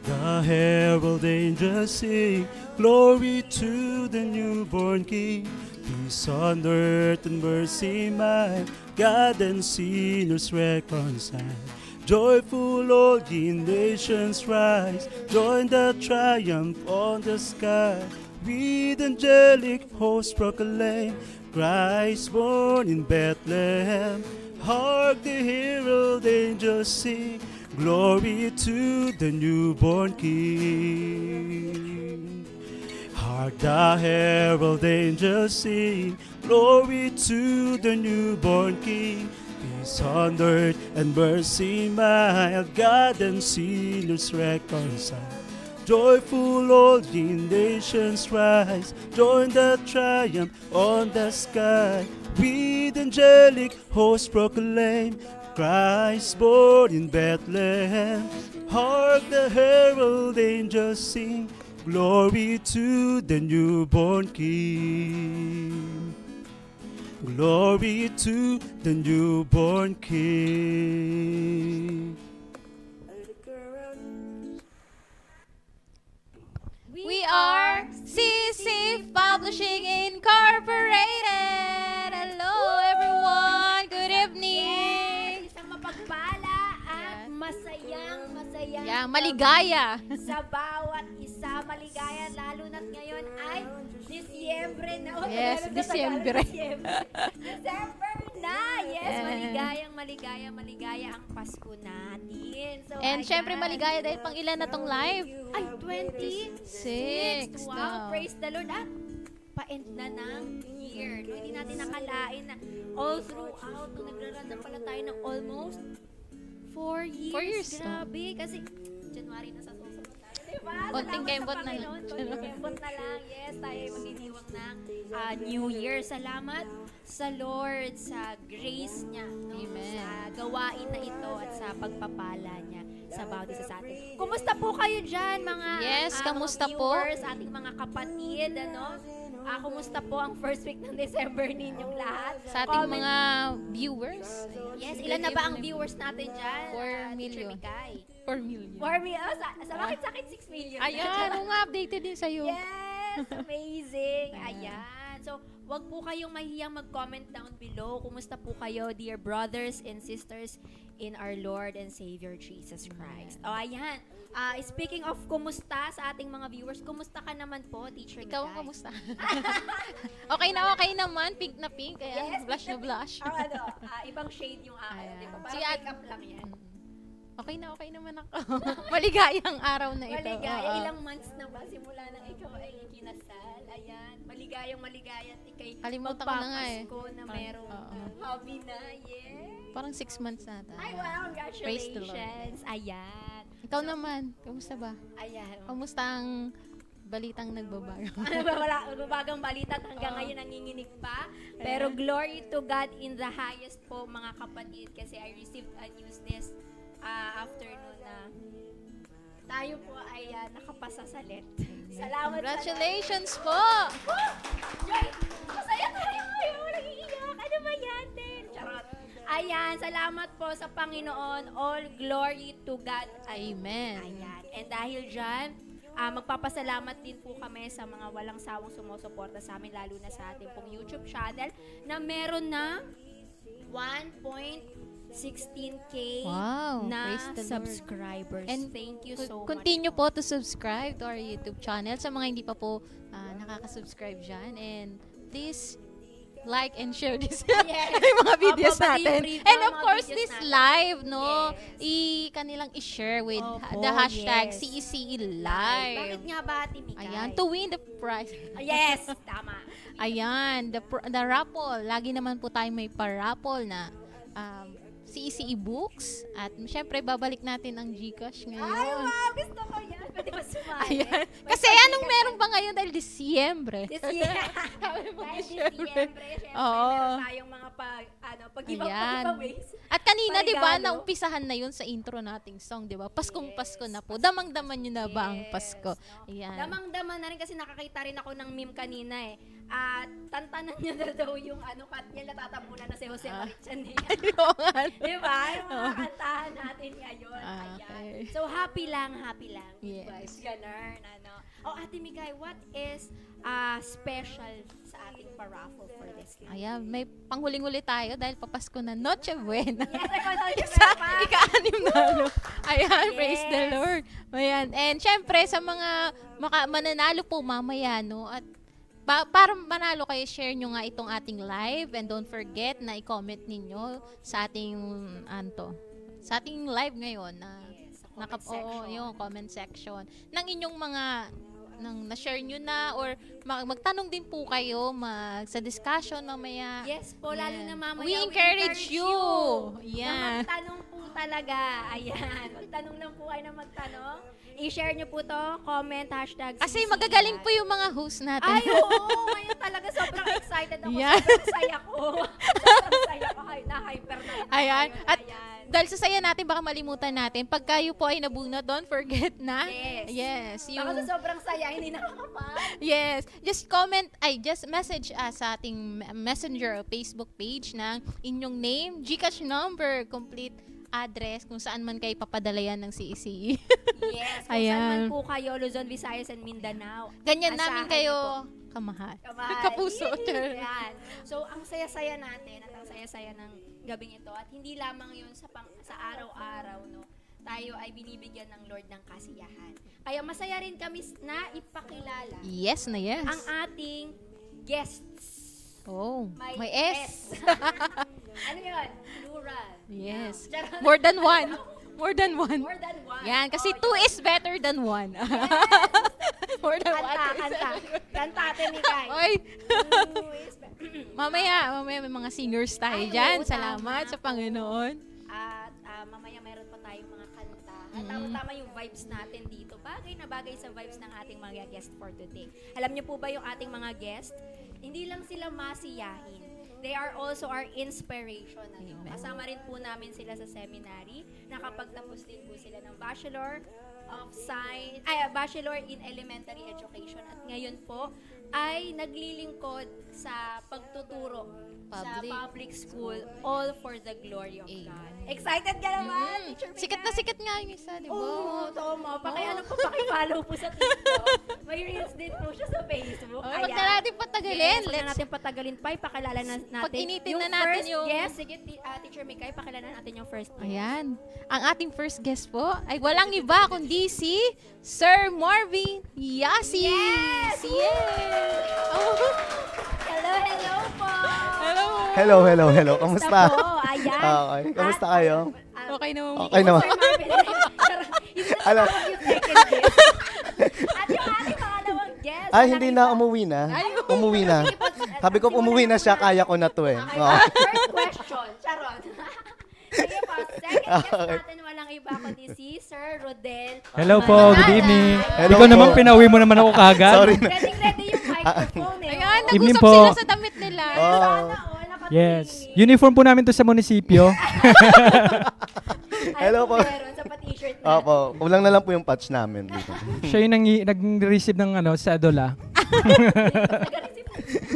The herald angels sing, glory to the newborn King. Peace on earth and mercy mild, God and sinners reconciled. Joyful all ye nations rise, join the triumph on the sky. With angelic hosts proclaim, Christ born in Bethlehem. Hark the herald angels sing, glory to the newborn King. Hark the herald angels sing, glory to the newborn King. Peace on earth and mercy mild, God and sinners reconciled. Joyful all ye nations rise, join the triumph on the sky. With angelic hosts proclaim, Christ born in Bethlehem. Hark the herald angels sing, glory to the newborn King. Glory to the newborn King. We are CC Publishing Incorporated. Hello everyone, good evening. Isang mapagpala at masayang maligaya sa bawat isa. Maligaya lalo na't ngayon ay Disyembre na. Yes, Disyembre. December na. Yes, maligaya ang Pasko natin. So, and syempre maligaya dahil pang ilan na tong live? Ay, 26. Wow, praise the Lord. At pa-end na ng year. No, hindi natin nakalain na all throughout, nagrarun na pala tayo ng almost 4 years. 4 years. Grabe. Kasi January na sa susunod tayo. Diba? Konting kembot na lang. Konting kembot na lang. Yes, tayo ay magdidiwang ng New Year. Salamat sa Lord, sa grace niya. No? Amen. Sa gawain na ito at sa pagpapala niya sa bawat isa sa atin. Kumusta po kayo dyan, mga kamusta mga po? viewers, ating mga kapatid, ano? Kumusta po ang first week ng December ninyong lahat? Sa ating mga viewers. Yes, ilan na ba ang viewers natin dyan? 4 million. 4 million. 4 million? Bakit sa akin 6 million? Ayan, updated din sa'yo. Yes, amazing. Ayan. So, wag po kayong mahiyang mag-comment down below. Kumusta po kayo, dear brothers and sisters in our Lord and Savior Jesus Christ. O, ayan. Speaking of kumusta sa ating mga viewers, kumusta ka naman po, Teacher Mikay? Ikaw ang kumusta? okay naman. Pink na pink. Ayan, yes, blush na blush. Ibang shade yung akin. Diba? Parang makeup lang yan. Okay naman ako. Maligayang araw na ito. Maligaya. Ilang months na ba simula nang ikaw ay kinasal? Ayan. Maligaya at ikay kalimutan ko na nga eh. na merong hobby na. Yes. Parang 6 months na ata. Ay, wow. Congratulations. Ayan. Ikaw naman. Kamusta ba? Ayan. Kamusta ang balitang nagbabago? Nagbabagang balita at hanggang ngayon nanginginig pa. Pero glory to God in the highest po, mga kapatid. Kasi I received a news this afternoon na tayo po ay nakapasa sa LET. Salamat. Congratulations po! Joy! Masaya tayo ngayon! Nag-iiyak! Ano ba yan din? Charot! Ayan, salamat po sa Panginoon. All glory to God. Amen. Ayan. And dahil dyan, magpapasalamat din po kami sa mga walang sawang sumusuporta sa amin, lalo na sa ating pong YouTube channel na meron na 1.16K na subscribers. And thank you so much. Continue po to subscribe to our YouTube channel sa mga hindi pa po nakaka-subscribe dyan. And please like and share this mga videos natin. And of course, this live, no? Kanilang i-share with the hashtag CECE Live. Bakit nga ba, Ate Mikay? Ayan, to win the prize. Yes, tama. Ayan, the raffle. Lagi naman po tayo may pa-raffle na CECE Books. At syempre, babalik natin ang GCash ngayon. Ay, wow! Gusto ko yan. Pwede ba sumali? Ayan. Kasi anong meron ba ngayon dahil Disyembre? Dahil Disyembre, syempre, Oo. meron tayong mga pag-giveaways. At kanina, di ba, Paregalo. naumpisahan na yun sa intro nating song, di ba? Paskong Pasko na po. Damang-daman nyo na ba ang Pasko? Ayan. Damang-dama na rin kasi nakakita rin ako ng meme kanina eh. At tantanan niya na daw yung kat niya natatapunan na si Jose Marichanea. Di ba? Yung mga kantahan natin ngayon. Ayan. So, happy lang. Yes. Guys, ganun, Ate Mikay, what is special sa ating paraffle for this month? Ayan, may panghuling-huli tayo dahil papasko na Noche Buena. Yes, ako Noche Buena pa. Ika-anim na Ayan, Yes. praise the Lord. Ayan. And syempre, sa mga mananalo po mamaya, no, at para manalo kayo, share nyo nga itong ating live and don't forget na i-comment ninyo sa ating sa ating live ngayon na yung comment section ng inyong mga na-share nyo na or magtanong din po kayo sa discussion mamaya. Yes po, lalo na mamaya. We encourage you. Na magtanong po talaga. Ayan. Magtanong lang po kayo na magtanong. I-share nyo po to, comment, hashtag Kasi CC. magagaling po yung mga host natin. Ay, oo. Ngayon talaga sobrang excited ako. Yan. Sobrang saya ko. Sobrang saya ko. Na-hyper na. Ayan. At ayan. dahil sa saya natin, baka malimutan natin. Pag kayo po ay nabunot, don't forget na. Yes. Yung, Baka sa sobrang saya, hindi nakakapan. yes. Just comment, just message sa ating messenger o Facebook page ng inyong name, GCash number, complete address, kung saan man kayo papadalayan ng CECE. Yes. Kung Ayan. saan man po kayo, Luzon, Visayas, and Mindanao. Ganyan Asahan namin kayo niyo kamahal. Kamahal. Kapuso. Yan. So, ang saya-saya natin at ang saya-saya ng gabing ito at hindi lamang yun sa araw-araw, no? Tayo ay binibigyan ng Lord ng kasiyahan. Kaya masaya rin kami na ipakilala Yes na yes. ang ating guests. Oh, may S. Ano yun? Plural. Yes. Charot. More than one. More than one. More than one. Yan, kasi Oh, two yun. is better than one. More than one. Kanta, Ate Mikay. Oy. Two is Mamaya may mga singers tayo Ay, dyan. oo, Salamat tama. sa Panginoon. At mamaya meron pa tayong mga kanta. At tama-tama yung vibes natin dito. Bagay na bagay sa vibes ng ating mga guest for today. Alam niyo po ba yung ating mga guest? Hindi lang sila masiyahin. They are also our inspiration. Amen. Kasama rin po namin sila sa seminary. Nakapagtapos din po sila ng Bachelor in Elementary Education. At ngayon po ay naglilingkod sa pagtuturo sa public school, all for the glory of God. Excited ka naman, Teacher Mika? Sikat na sikat nga yung isa, di ba? Oo, tama. Paki-follow po sa TikTok. May reels din po siya sa Facebook. Oh, wag na natin patagalin. Yes, wag na natin patagalin pa. Ipakilala natin. Pag-initin na natin yung... Yes, sige, Teacher Mika, ipakilala natin yung first guest. Ayan. Ang ating first guest po ay walang iba kundi si Sir Marvin Yasi. Yes! Oh. Hello po! Hello. Kamusta? po? Ayan. Okay. Kamusta kayo? Okay naman. Okay naman. Sir Marvin. Alam. Yung second guest. At yung ating pangalawang guest. Ay, hindi na umuwi na. Umuwi na. Sabi ko, umuwi na siya, kaya ko na to eh. Okay, Oo. first question. Charot. Sige po, second guest natin walang iba kundi si Sir Rodel. Hello po, good evening. Hello Ikaw po. naman, pinauwi mo naman ako kagad. Sorry. Ready yung microphone eh. Ayan, Evening nag-usap po. sila sa damit nila. Oh. Sana all nakatulong. Yes. Uniform po namin to sa munisipyo. Hello po. Meron sa pa-t-shirt na. Opo, kulang na lang po yung patch namin dito. Siya yung nag-receive ng sa Adola.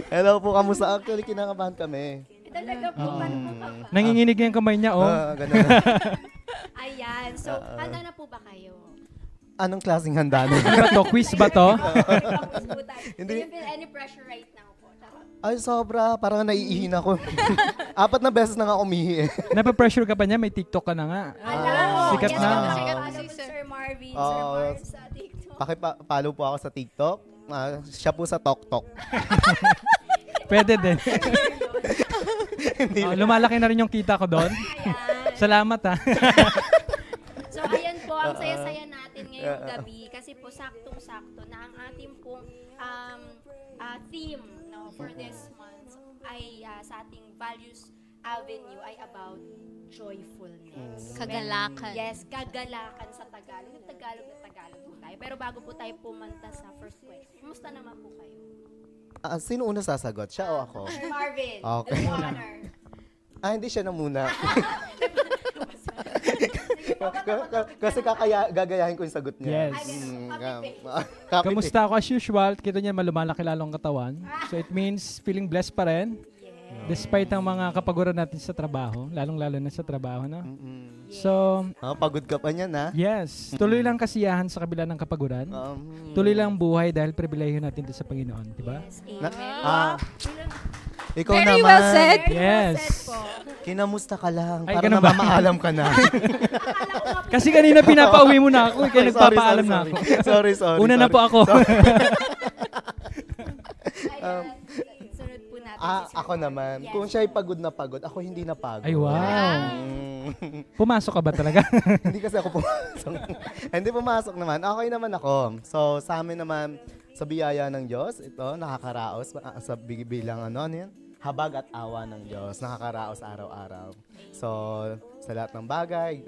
Hello po, kamusta? Actually, kinakabahan kami. Talaga po, paano po ba? Nanginginig yung kamay niya, oh. Ganun na. Ayan, so handa na po ba kayo? Anong klaseng handa na? Ano ba to? Quiz ba to? Tapos po tayo. Do Hindi. you feel any pressure right now po? Charot. Ay, sobra. Parang naiihin ako. 4 na beses na nga umihi eh. Napapressure ka pa niya, may TikTok ka na nga. Sikat yes, na. Sikat na si Sir Marvin, Sir Marv sa TikTok. Pakipalo po ako sa TikTok. Siya po sa TokTok. Pwede din. Hindi. Lumalaki na rin yung kita ko doon. Ayan. Salamat ha. So, ayan po, ang saya-saya natin ngayong gabi kasi po saktong-sakto na ang ating pong theme for this month ay sa ating Values Avenue ay about joyfulness. Kagalakan. Yes, kagalakan sa Tagalog. Yung Tagalog na Tagalog po tayo. Pero bago po tayo pumunta sa first question, kumusta naman po kayo? Sino una sasagot? Siya o ako? Sir Marvin, Okay. the honor. Hindi siya na muna. Kasi gagayahin ko yung sagot niya. Yes. Copy Kamusta ako as usual? Kita niya malumalaki lalong katawan. So it means feeling blessed pa rin. Despite ang mga kapaguran natin sa trabaho, lalong-lalo na sa trabaho, no? So, pagod ka pa niyan, ha? yes, tuloy lang kasiyahan sa kabila ng kapaguran. Tuloy lang buhay dahil pribilehiyo natin ito sa Panginoon, di ba? Yes, Na- amen. Ikaw Very naman. well said. Very well Yes. said po. Kinamusta ka lang. Ay, Para ganun ba? namamaalam ka na. Kasi kanina pinapauwi mo na ako, kaya nagpapaalam na ako. Sorry. Una na po ako. Ayan, sunod po natin si Sir Ako naman. Yes. Kung siya'y pagod na pagod, ako hindi na pagod. Ay, wow. Mm. Pumasok ka ba talaga? Hindi kasi ako pumasok. Hindi pumasok naman. Okay naman ako. So, sa amin naman, sa biyaya ng Diyos, ito, nakakaraos. Sa bilang yan? Habag at awa ng Diyos. Nakakaraos araw-araw. So, sa lahat ng bagay,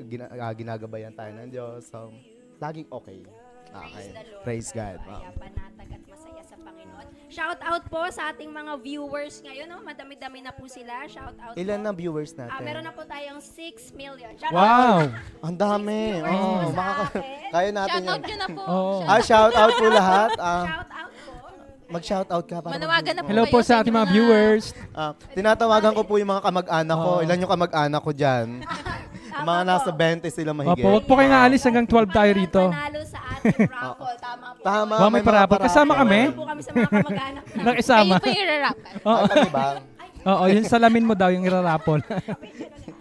ginagabayan tayo ng Diyos. So, laging okay. Okay. the Lord. Praise God. Ayan, panatag at masaya sa Panginoon. Shout out po sa ating mga viewers ngayon. No? Madami-dami na po sila. Shout out Ilan po. na viewers natin? Meron na po tayong 6 million. Shout out Wow! Ang dami. viewers Oh, po sa akin. kaya natin Shoutout yan. nyo na po. Oo. Shout out po lahat. Shout out po. Mag-shout out ka. Para Manawagan na po Hello kayo po sa ating mga viewers. tinatawagan ko po yung mga kamag-anak ko. Oo. Ilan yung kamag-anak ko dyan? Yung mga nasa 20 sila mahigit. Opo, wag po kayong aalis hanggang 12 tayo rito. Panalo sa ating raffle. Tama po. Tama. Wow, may parapol. mga Kasama kami? Panalo po kami sa mga kamag-anak namin. Nakisama. Kayo po yung rarapan. Oo. Ay, diba? Oo, yung salamin mo daw, yung irarapol.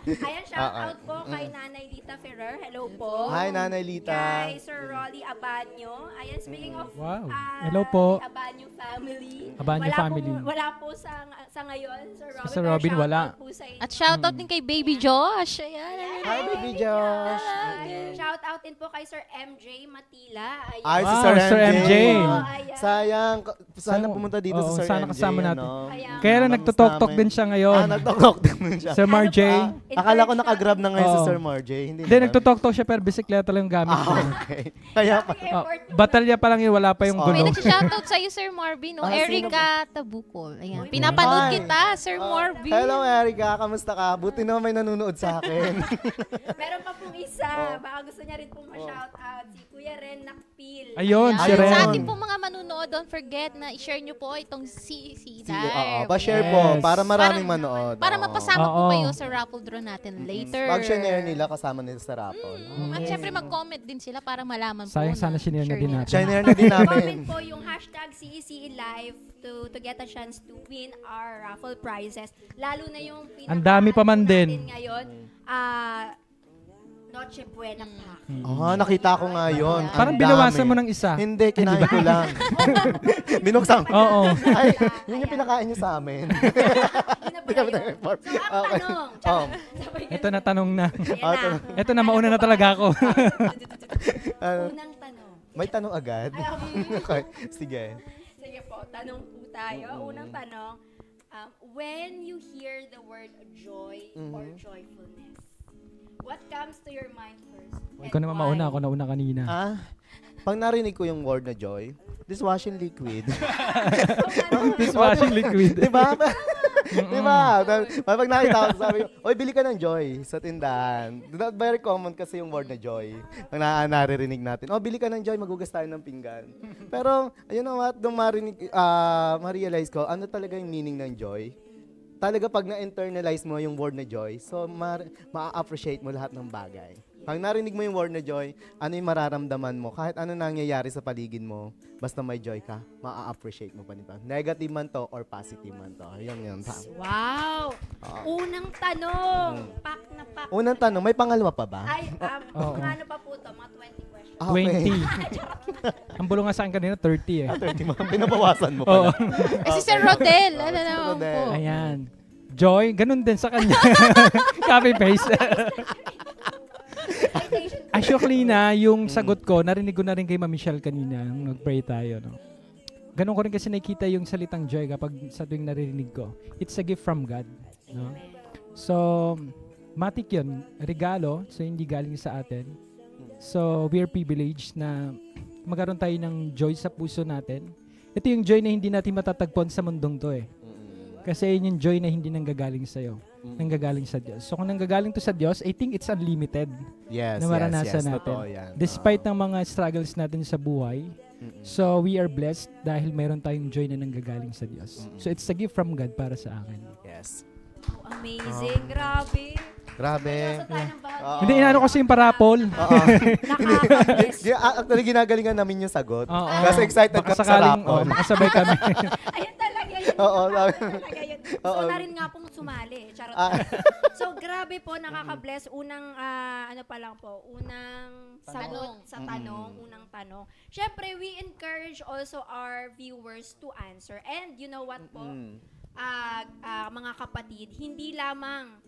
Ayan, shout out po kay Nanay Lita Ferrer. Hello po. Hi, Nanay Lita. Kay Sir Rolly Abanyo. Ayan, speaking of Wow. Hello po. Abanyo family. Abanyo family. Wala po sa ngayon, Sir Robin. Sir Robin, pero wala. shout out po sa inyo. At shoutout din kay Baby Josh. Ayan. Hi, Baby Josh. Shout out din po kay Sir MJ Matila. Ayan. Ay, si Wow, Sir Sir MJ. Oh, ayan. Sayang. Sana Sana- pumunta dito oo, si Sir sana MJ. kasama natin. Kaya, Kaya lang nagtotok-tok din siya ngayon. Nagtotok din siya. Sir Marjay. Akala ko nakagrab na ngayon si Oo. Sir Marjay. Hindi Hindi, naman. nagtotok-tok siya pero bisikleta lang yung gamit niya. Okay. Kaya pa. Oh, batalya pa lang yun, wala pa yung May gulo. nagsi-shoutout sa'yo, Sir Marvin. No? Sino Erica Tabukol. Ayan. Pinapanood Hi. kita, Sir Marvin. Hello, Erica. Kamusta ka? Buti naman may nanonood sa akin. meron pa pong isa. Baka gusto niya rin pong ma-shout out. Si Kuya Ren Nakpil. Ayun, si Ayan. Ren. Sa ating po mga manunood, don't forget na i-share nyo po itong si Live. Pa-share Yes. po para maraming Para- manood. Para Oo. mapasama po Oo. kayo sa raffle draw natin later. Pag-share nila, kasama nila sa raffle. At syempre mag-comment din sila para malaman po Sayang na sana sinare na share din nila. natin. Share na din namin. Comment po yung hashtag CECE Live to get a chance to win our raffle prizes. Lalo na yung Ang dami pa man din. natin ngayon. Noche Buena Pack. Nakita ko nga yun. Ang Parang binawasan dami. mo ng isa. Hindi, kinain ko lang. Binuksan ko. Oo. Ay, yun yung pinakain niyo sa amin. Yun na pala yun. So, ang Okay. tanong. Oh. Sabay Ito na tanong na. Ayan na. Ito na, mauna na talaga ako. Unang tanong. May tanong agad? Ay, Okay, sige. sige po, tanong po tayo. Unang tanong, when you hear the word joy or joyfulness, what comes to your mind first? Ikaw naman mauna, ako nauna kanina. Pag narinig ko yung word na joy, dishwashing liquid. Dishwashing liquid. Diba? Diba? Pag nakita ko, sabi ko, oy, bili ka ng joy sa tindahan. Very common kasi yung word na joy. Pag naririnig natin, bili ka ng joy, magugas tayo ng pinggan. Pero, you know what, nung ma-realize ko, ano talaga yung meaning ng joy? Talaga pag na-internalize mo yung word na joy, so ma-appreciate mo lahat ng bagay. Pag narinig mo yung word na joy, ano yung mararamdaman mo? Kahit ano nangyayari sa paligid mo, basta may joy ka, ma-appreciate mo pa nito. Negative man to or positive man to. Yun. Wow! Unang tanong. Pak na pak. Unang tanong, may pangalawa pa ba? Ay, Oo. mga ano pa po to? Mga 20 questions. Okay. 20. Ang bulong nga sa akin kanina, 30 eh. 30 mo. Pinabawasan mo Oo. pala. Eh, si Sir Rodel, ano Si naman Rodel. po. Ayan. Joy, ganun din sa kanya. Copy-paste. Actually na, yung sagot ko, narinig ko na rin kay Ma Michelle kanina, nung nag-pray tayo. No? Ganun ko rin kasi nakita yung salitang joy kapag sa tuwing naririnig ko. It's a gift from God. No? So, matik yun, regalo, so hindi galing sa atin. So, we're privileged na magkaroon tayo ng joy sa puso natin. Ito yung joy na hindi natin matatagpuan sa mundong to eh. Kasi yun yung joy na hindi nanggagaling sa'yo. Nanggagaling sa Diyos. So, kung nanggagaling to sa Diyos, I think it's unlimited Yes, na maranasan natin. Totoo yan. Despite ng mga struggles natin sa buhay, so we are blessed dahil meron tayong joy na nanggagaling sa Diyos. So, it's a gift from God para sa akin. Yes. Oh, amazing. Grabe. Grabe. Seryoso tayo ng bahagi. Hindi, inaano kasi yung parapol. Oo. Nakaka-bless. Actually, ginagalingan namin yung sagot. Oo. Kasi excited Baka ka sa sakaling, rapol. makasabay kami. Ayun talaga yun. Oo, Talaga yun. So, Oo. na rin nga pong sumali. Charot. So, grabe po, nakaka-bless. Unang, ano pa lang po, unang sagot sa tanong, unang tanong. Siyempre, we encourage also our viewers to answer. And you know what po? Mga kapatid, hindi lamang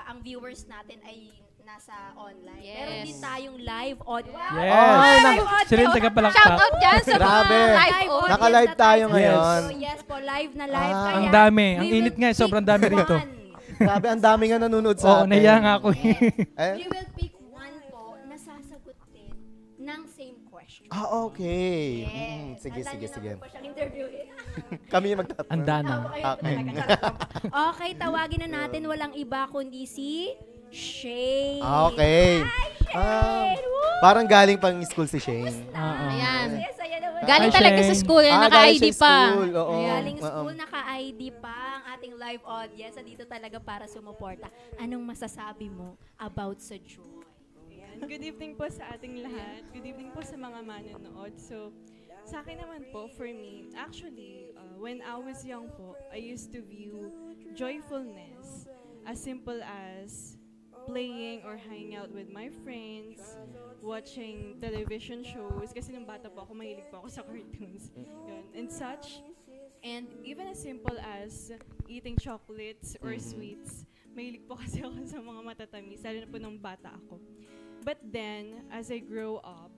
ang viewers natin ay nasa online. Yes. Meron din tayong live audio. Wow! Yes. Live Ay, audio. Sila yung tagapalakpak. Shoutout dyan sa Grabe. mga live Live audience. Naka-live na tayo So, ngayon. yes po, live na live. Ah. Kaya, Ang dami. we Ang will init nga, pick sobrang dami rito. one. Grabe, ang dami nga nanonood sa Oo, atin. naiya nga ako. Eh? We will pick one po na sasagot din ng same question. Okay. Yes. Sige, Handa sige, niyo na sige. po pa siyang interviewin. Kami yung magtatanong. Anda na. Okay. Okay, tawagin na natin. Walang iba kundi si Shane. Okay. Hi, Shane! Woo! Parang galing pang school si Shane. Ayan. Yes, ayan naman. Galing Hi, talaga sa Shane. school, galing naka-ID siya pa. school, oo. Galing school, naka-ID pa ang ating live audience. Dito talaga para sumuporta. Anong masasabi mo about sa joy? Ayan. Good evening po sa ating lahat. Good evening po sa mga manonood. So, sa akin naman po, for me, actually, when I was young po, I used to view joyfulness as simple as playing or hanging out with my friends, watching television shows, kasi nung bata po ako, mahilig po ako sa cartoons, yun, and such. And even as simple as eating chocolates or sweets, mahilig po kasi ako sa mga matatamis, lalo na po nung bata ako. But then, as I grow up,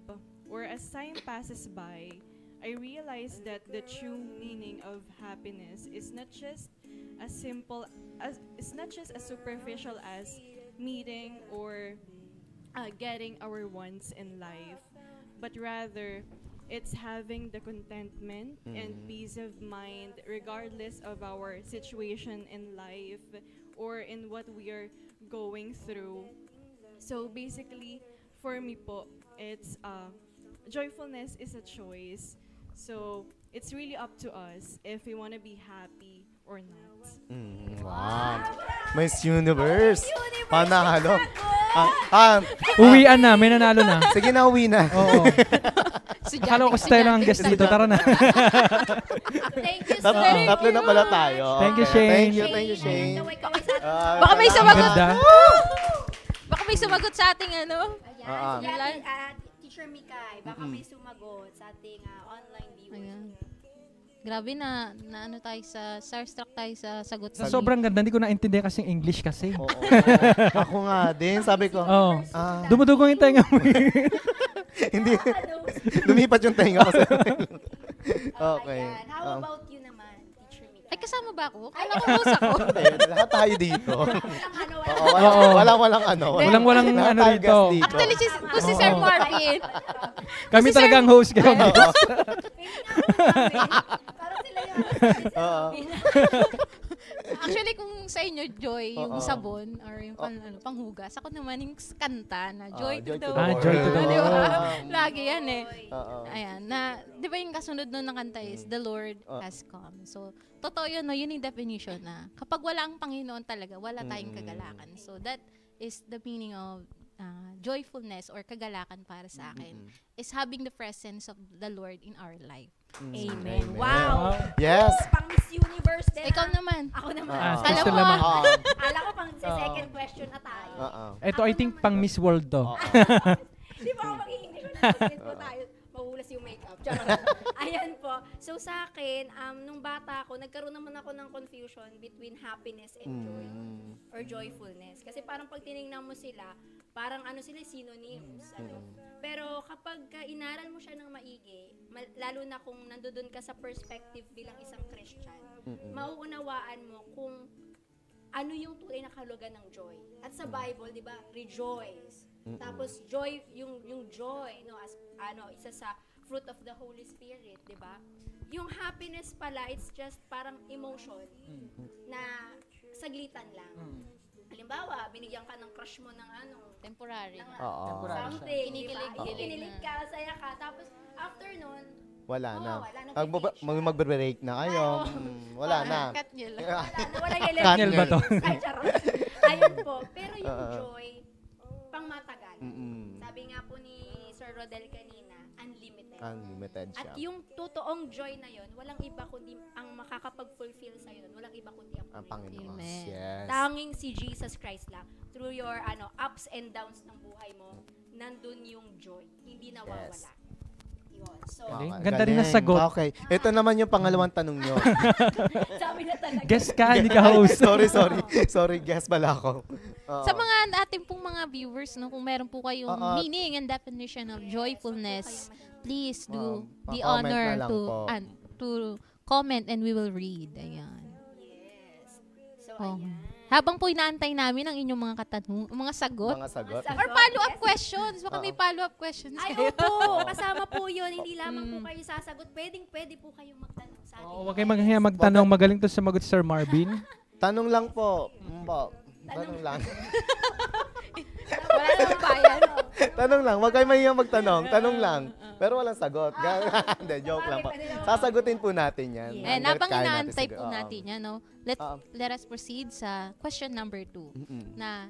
or as time passes by, I realized that the true meaning of happiness is not just as simple as, it's not just as superficial as meeting or getting our wants in life, but rather it's having the contentment and peace of mind regardless of our situation in life or in what we are going through. So basically, for me po, it's joyfulness is a choice. So it's really up to us if we want to be happy or not. Wow. Miss Universe. Panalo. Uwian na, may nanalo na. Sige na, uwi na. Oo. Si Akala ko style ang guest dito. Tara na. Thank you so much. Tatlo na pala tayo. Thank you, Okay. Shane. Thank you, Shane. Kaway-kaway sa atin. Baka may sumagot. Ganda. Baka may sumagot sa ating ano. Ayan, si ating, Teacher Mikay, baka may sumagot sa ating online viewers. Ayan. Grabe na ano tayo sa starstruck tayo sa sagot Sa ni- sobrang ganda, hindi ko naintindihan kasi yung English kasi. Oo. Ako nga din, sabi ko. Oo. Ah, Dumudugong yung tenga mo. hindi. Lumipat yung tenga ko sa Okay. Ayan. How about you naman, Teacher Mikay? Ay, kasama ba ako? Kala ko host ako. Hindi, lahat tayo dito. Walang ano, Oo, Oo. walang ano. Walang Lahat ano tayo rito. guest dito. Actually, kung si Sir Marvin. Kami Si talaga ang host. Kayo. Parang sila yung Oo. Actually, kung sa inyo, Joy, yung Oo. sabon or yung panghugas, ako naman yung kanta na Joy to the Ah, World. Joy to the Di ba? World. Lagi yan eh. Oo. Ayan, na, di ba yung kasunod nun na kanta is, The Lord has come. So, totoo yun, no? Yun yung definition na kapag wala ang Panginoon talaga, wala tayong kagalakan. So, that is the meaning of joyfulness or kagalakan para sa akin is having the presence of the Lord in our life. Amen. Wow. Yes. Pang Miss Universe din. Ikaw ah. naman. Ako naman. Ah, Kala Crystal mo, naman. Oo. Ala ko pang sa second question na tayo. Oo. Ito, I think, pang Miss World to. Di ba ako mag-i-English na po tayo? Mahulas yung makeup. Charot. Ayan po. So sa akin, nung bata ako, nagkaroon naman ako ng confusion between happiness and joy. Or joyfulness. Kasi parang pag tinignan mo sila, parang ano sila, synonyms. Ano. Pero kapag inaral mo siya ng maigi, lalo na kung nandoon ka sa perspective bilang isang Christian, mauunawaan mo kung ano yung tunay na kahulugan ng joy. At sa Bible, di ba, rejoice. Tapos joy, yung joy, no, as isa sa fruit of the Holy Spirit, di ba? Yung happiness pala, it's just parang emotion na saglitan lang. Halimbawa, binigyan ka ng crush mo ng Temporary. Something, Kinikilig. Kinikilig ka, saya ka. Tapos, after nun, Wala na. Mag-break na kayo. Wala na. Cut nyo lang. wala yung Daniel ba to? Ay, charot. Ayun po. Pero yung joy, pang matagal. Sabi nga po ni Sir Rodel kanina, unlimited. Unlimited siya. At yung totoong joy na yon, walang iba kundi ang makakapag-fulfill sa nun, walang iba kundi ang Panginoon. Amen. Yes. Tanging si Jesus Christ lang. Through your ups and downs ng buhay mo, nandun yung joy. Hindi nawawala. Yes. Yun. So, Ganda rin ang sagot. Okay. Ito naman yung pangalawang tanong nyo. sabi na talaga. Guest ka, hindi ka host. Sorry, guess pala ako. Sa mga ating pong mga viewers, no, kung meron po kayong meaning and definition of joyfulness, please do the pa-comment honor na lang to comment and we will read. Ayan. Yes. So, Oh. ayan. Habang po inaantay namin ang inyong mga mga sagot Mga sagot. or follow-up questions. Baka may follow-up questions Ay, kayo. opo. Kasama po yun. Hindi lamang po kayo sasagot. Pwede po kayong magtanong sa atin. Huwag kayong maghiya magtanong. Magaling to sumagot Sir Marvin. Tanong lang po. Tanong lang. Wala namang bayan. Tanong lang. Huwag kayong mahiyang magtanong. Tanong lang. Pero walang sagot. Hindi, joke lang po. Sasagutin po natin yan. And Hanggat habang kaya natin inaantay siguro. po natin yan, no, let us proceed sa question number 2 na,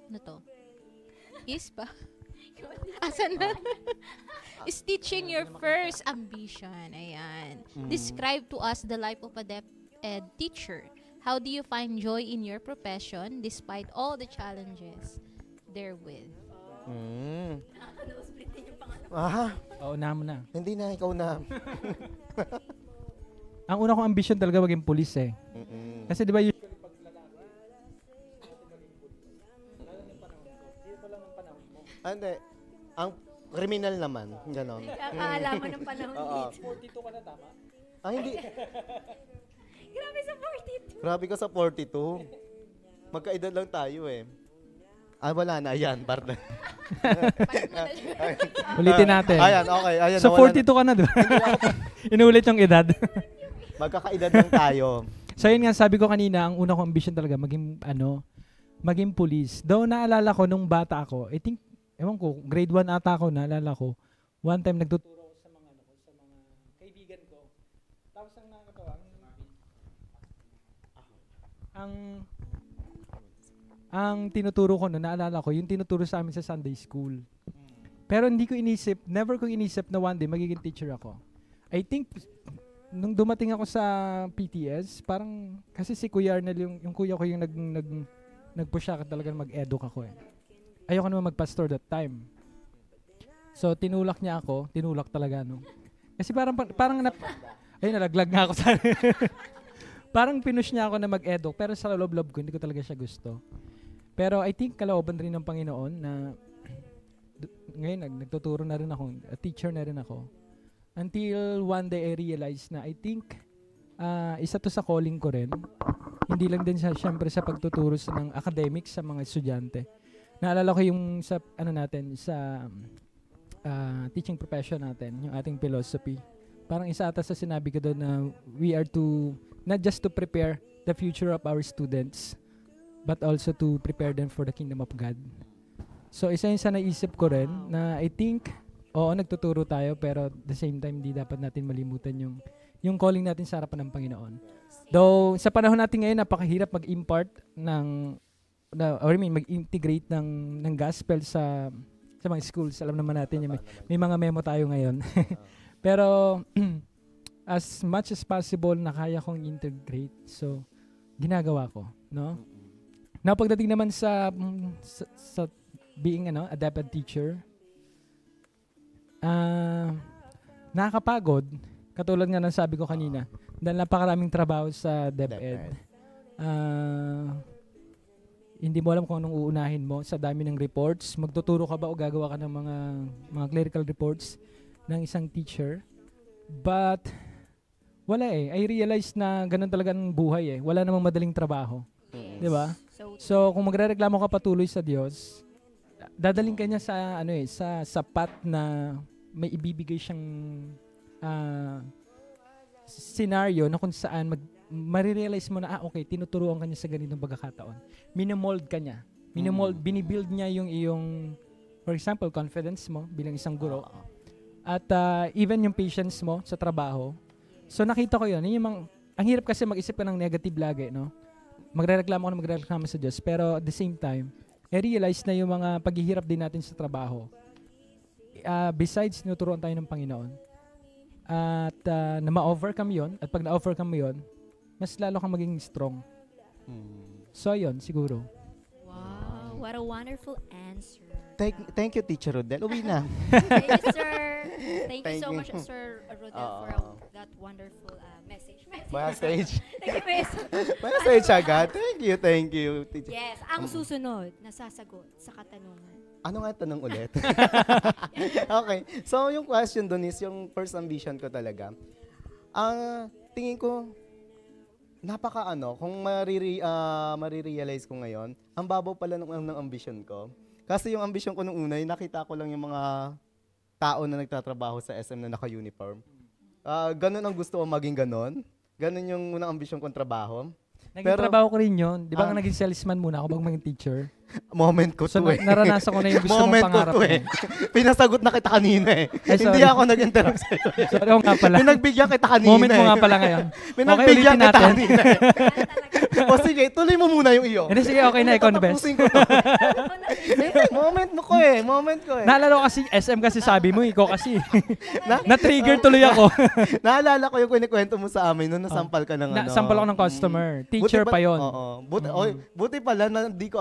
ano to? Is pa? Asan na? Is teaching your first ambition. Ayan. Describe to us the life of a DepEd teacher. How do you find joy in your profession despite all the challenges therewith? Una mo na. Hindi na, ikaw na. Ang una kong ambition talaga maging pulis eh. Kasi di ba usually pag Hindi. Ang criminal naman. Ganon. Kakaalaman ng panahon dito. 42 ka na tama? Hindi. Grabe sa 42. Grabe ka sa 42. Magkaedad lang tayo eh. Wala na. Ayan, partner. Ulitin natin. Ayan, okay. Ayan, So 42 ka na, di ba? Inulit yung edad. Magkakaedad lang tayo. So yun nga, sabi ko kanina, ang una kong ambition talaga, maging police. Though naalala ko nung bata ako, I think, ewan ko, grade 1 ata ako, naalala ko, one time nagtuturo ko sa mga kaibigan ko. Tapos ang nakakatawa, ang tinuturo ko noon, naalala ko, yung tinuturo sa amin sa Sunday school. Pero hindi ko inisip, never ko inisip na one day magiging teacher ako. I think, nung dumating ako sa PTS, parang, kasi si Kuya Arnel, yung kuya ko yung nag-push ako talaga mag-educ ako eh. Ayoko naman mag-pastor that time. So, tinulak niya ako, tinulak talaga, no? Kasi ayun, nalaglag nga ako sa parang pinush niya ako na mag-educ, pero sa loob-loob ko, hindi ko talaga siya gusto. Pero I think kalooban rin ng Panginoon na ngayon nagtuturo na rin ako, a teacher na rin ako. Until one day I realized na I think isa to sa calling ko rin. Hindi lang din siya syempre sa pagtuturo ng academics sa mga estudyante. Naalala ko yung sa sa teaching profession natin, yung ating philosophy. Parang isa ata sa sinabi ko doon na we are to not just to prepare the future of our students, but also to prepare them for the kingdom of God. So, isa yun sa naisip ko rin na I think, nagtuturo tayo pero at the same time, di dapat natin malimutan yung calling natin sa harapan ng Panginoon. Though, sa panahon natin ngayon, napakahirap mag-impart mag-integrate ng gospel sa mga schools. Alam naman natin, may mga memo tayo ngayon. Pero, as much as possible na kaya kong integrate. So, ginagawa ko, no? Now, pagdating naman sa being a DepEd teacher, nakakapagod. Katulad nga ng sabi ko kanina, dahil napakaraming trabaho sa DepEd. Hindi mo alam kung anong uunahin mo sa dami ng reports. Magtuturo ka ba o gagawa ka ng mga clerical reports ng isang teacher? But, wala eh. I realized na ganun talaga ang buhay eh. Wala namang madaling trabaho. 'Di ba? So, So, kung magrereklamo ka patuloy sa Diyos, dadaling ka niya sa sa sapat na may ibibigay siyang scenario na kung saan marirealize mo na okay, tinuturuan ka niya sa ganitong pagkakataon. Minomold ka niya. Binibuild niya yung iyong, for example, confidence mo bilang isang guro. At even yung patience mo sa trabaho. So nakita ko yun. Ang hirap kasi mag-isip ka ng negative lagi, no? Magrereklamo sa Diyos. Pero at the same time, I-realize na yung mga paghihirap din natin sa trabaho, besides tinuturuan tayo ng Panginoon, at na ma-overcome yun, at pag na-overcome mo yun, mas lalo kang maging strong. So yun, siguro. wow, what a wonderful answer. Thank you, Teacher Rodel. Uwi na. Thank you, sir. Thank you Thank so you. much, Sir Rodel, for that wonderful message. Message. Thank you, miss. Message agad. Thank you, Teacher. Yes, ang susunod, nasasagot sa katanungan. Ano nga tanong ulit? Okay. So, yung question dun is yung first ambition ko talaga. Tingin ko, kung marirealize ko ngayon, ang babaw pala ng ambition ko. Kasi yung ambition ko nung una, nakita ko lang yung mga tao na nagtatrabaho sa SM na naka-uniform. Ganun ang gusto ko maging ganun. Ganun yung unang ambition kong trabaho. Naging trabaho ko rin yun. Di ba nga naging salesman muna ako bago maging teacher? Moment ko So to naranasan ko na yung gusto mong Moment pangarap ko to Pinasagot na kita kanina Ay, Hindi sorry. ako nag-interrupt sa'yo. Sorry, ako nga pala. Pinagbigyan kita kanina Moment mo nga pala ngayon. Pinagbigyan ulitin kita natin. kanina O sige, tuloy mo muna yung iyo. Hindi, sige, okay na, ikaw na best. Tatapusin ko to. Moment ko Naalala ko kasi, SM kasi sabi mo, ikaw kasi. Na-trigger tuloy ako. Naalala ko yung kwento mo sa amin nung nasampal ka ng Sampal ako ng customer. Teacher pa yon. Oo. Buti pala na di ko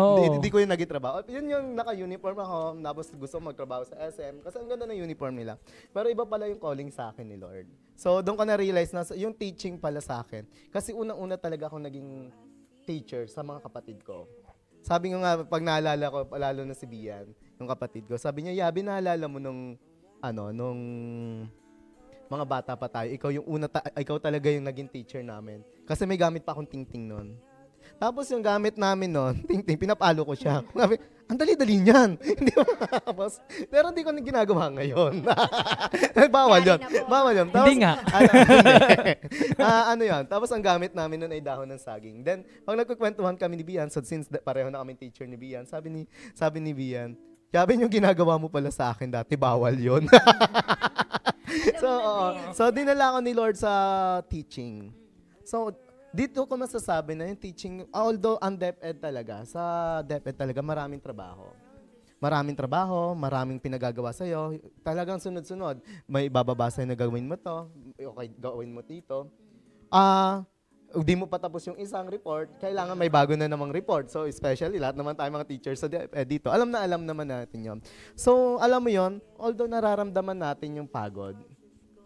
Oo. di ko yung naging trabaho. Yun yung naka-uniform ako, tapos gusto magtrabaho sa SM kasi ang ganda ng uniform nila. Pero iba pala yung calling sa akin ni Lord. So doon ko na-realize na yung teaching pala sa akin. Kasi unang-una talaga ako naging teacher sa mga kapatid ko. Sabi ko nga, pag naalala ko, lalo na si Bian, yung kapatid ko, sabi niya, Yabi, naalala mo nung mga bata pa tayo, ikaw talaga yung naging teacher namin. Kasi may gamit pa akong tingting nun. Tapos yung gamit namin nun, tingting, pinapalo ko siya. Sabi, ang dali-dali niyan. Hindi mo tapos. Pero hindi ko na ginagawa ngayon. Bawal yun. Tapos, Hindi nga. Yun. Tapos ang gamit namin nun ay dahon ng saging. Then, pag nagkukwentuhan kami ni Bian, so since pareho na kami teacher ni Bian, sabi ni Bian, Yabi, yung ginagawa mo pala sa akin dati, bawal yun. So, dinala ko ni Lord sa teaching. So, dito ko masasabi na yung teaching, although ang DepEd talaga, sa DepEd talaga maraming trabaho. Maraming pinagagawa sa'yo. Talagang sunod-sunod. May ibababa sa'yo na gawin mo to, okay, gawin mo dito. Di mo pa tapos yung isang report, kailangan may bago na namang report. So, especially, lahat naman tayo mga teachers sa dito. Alam naman natin yon. So, alam mo yon, although nararamdaman natin yung pagod,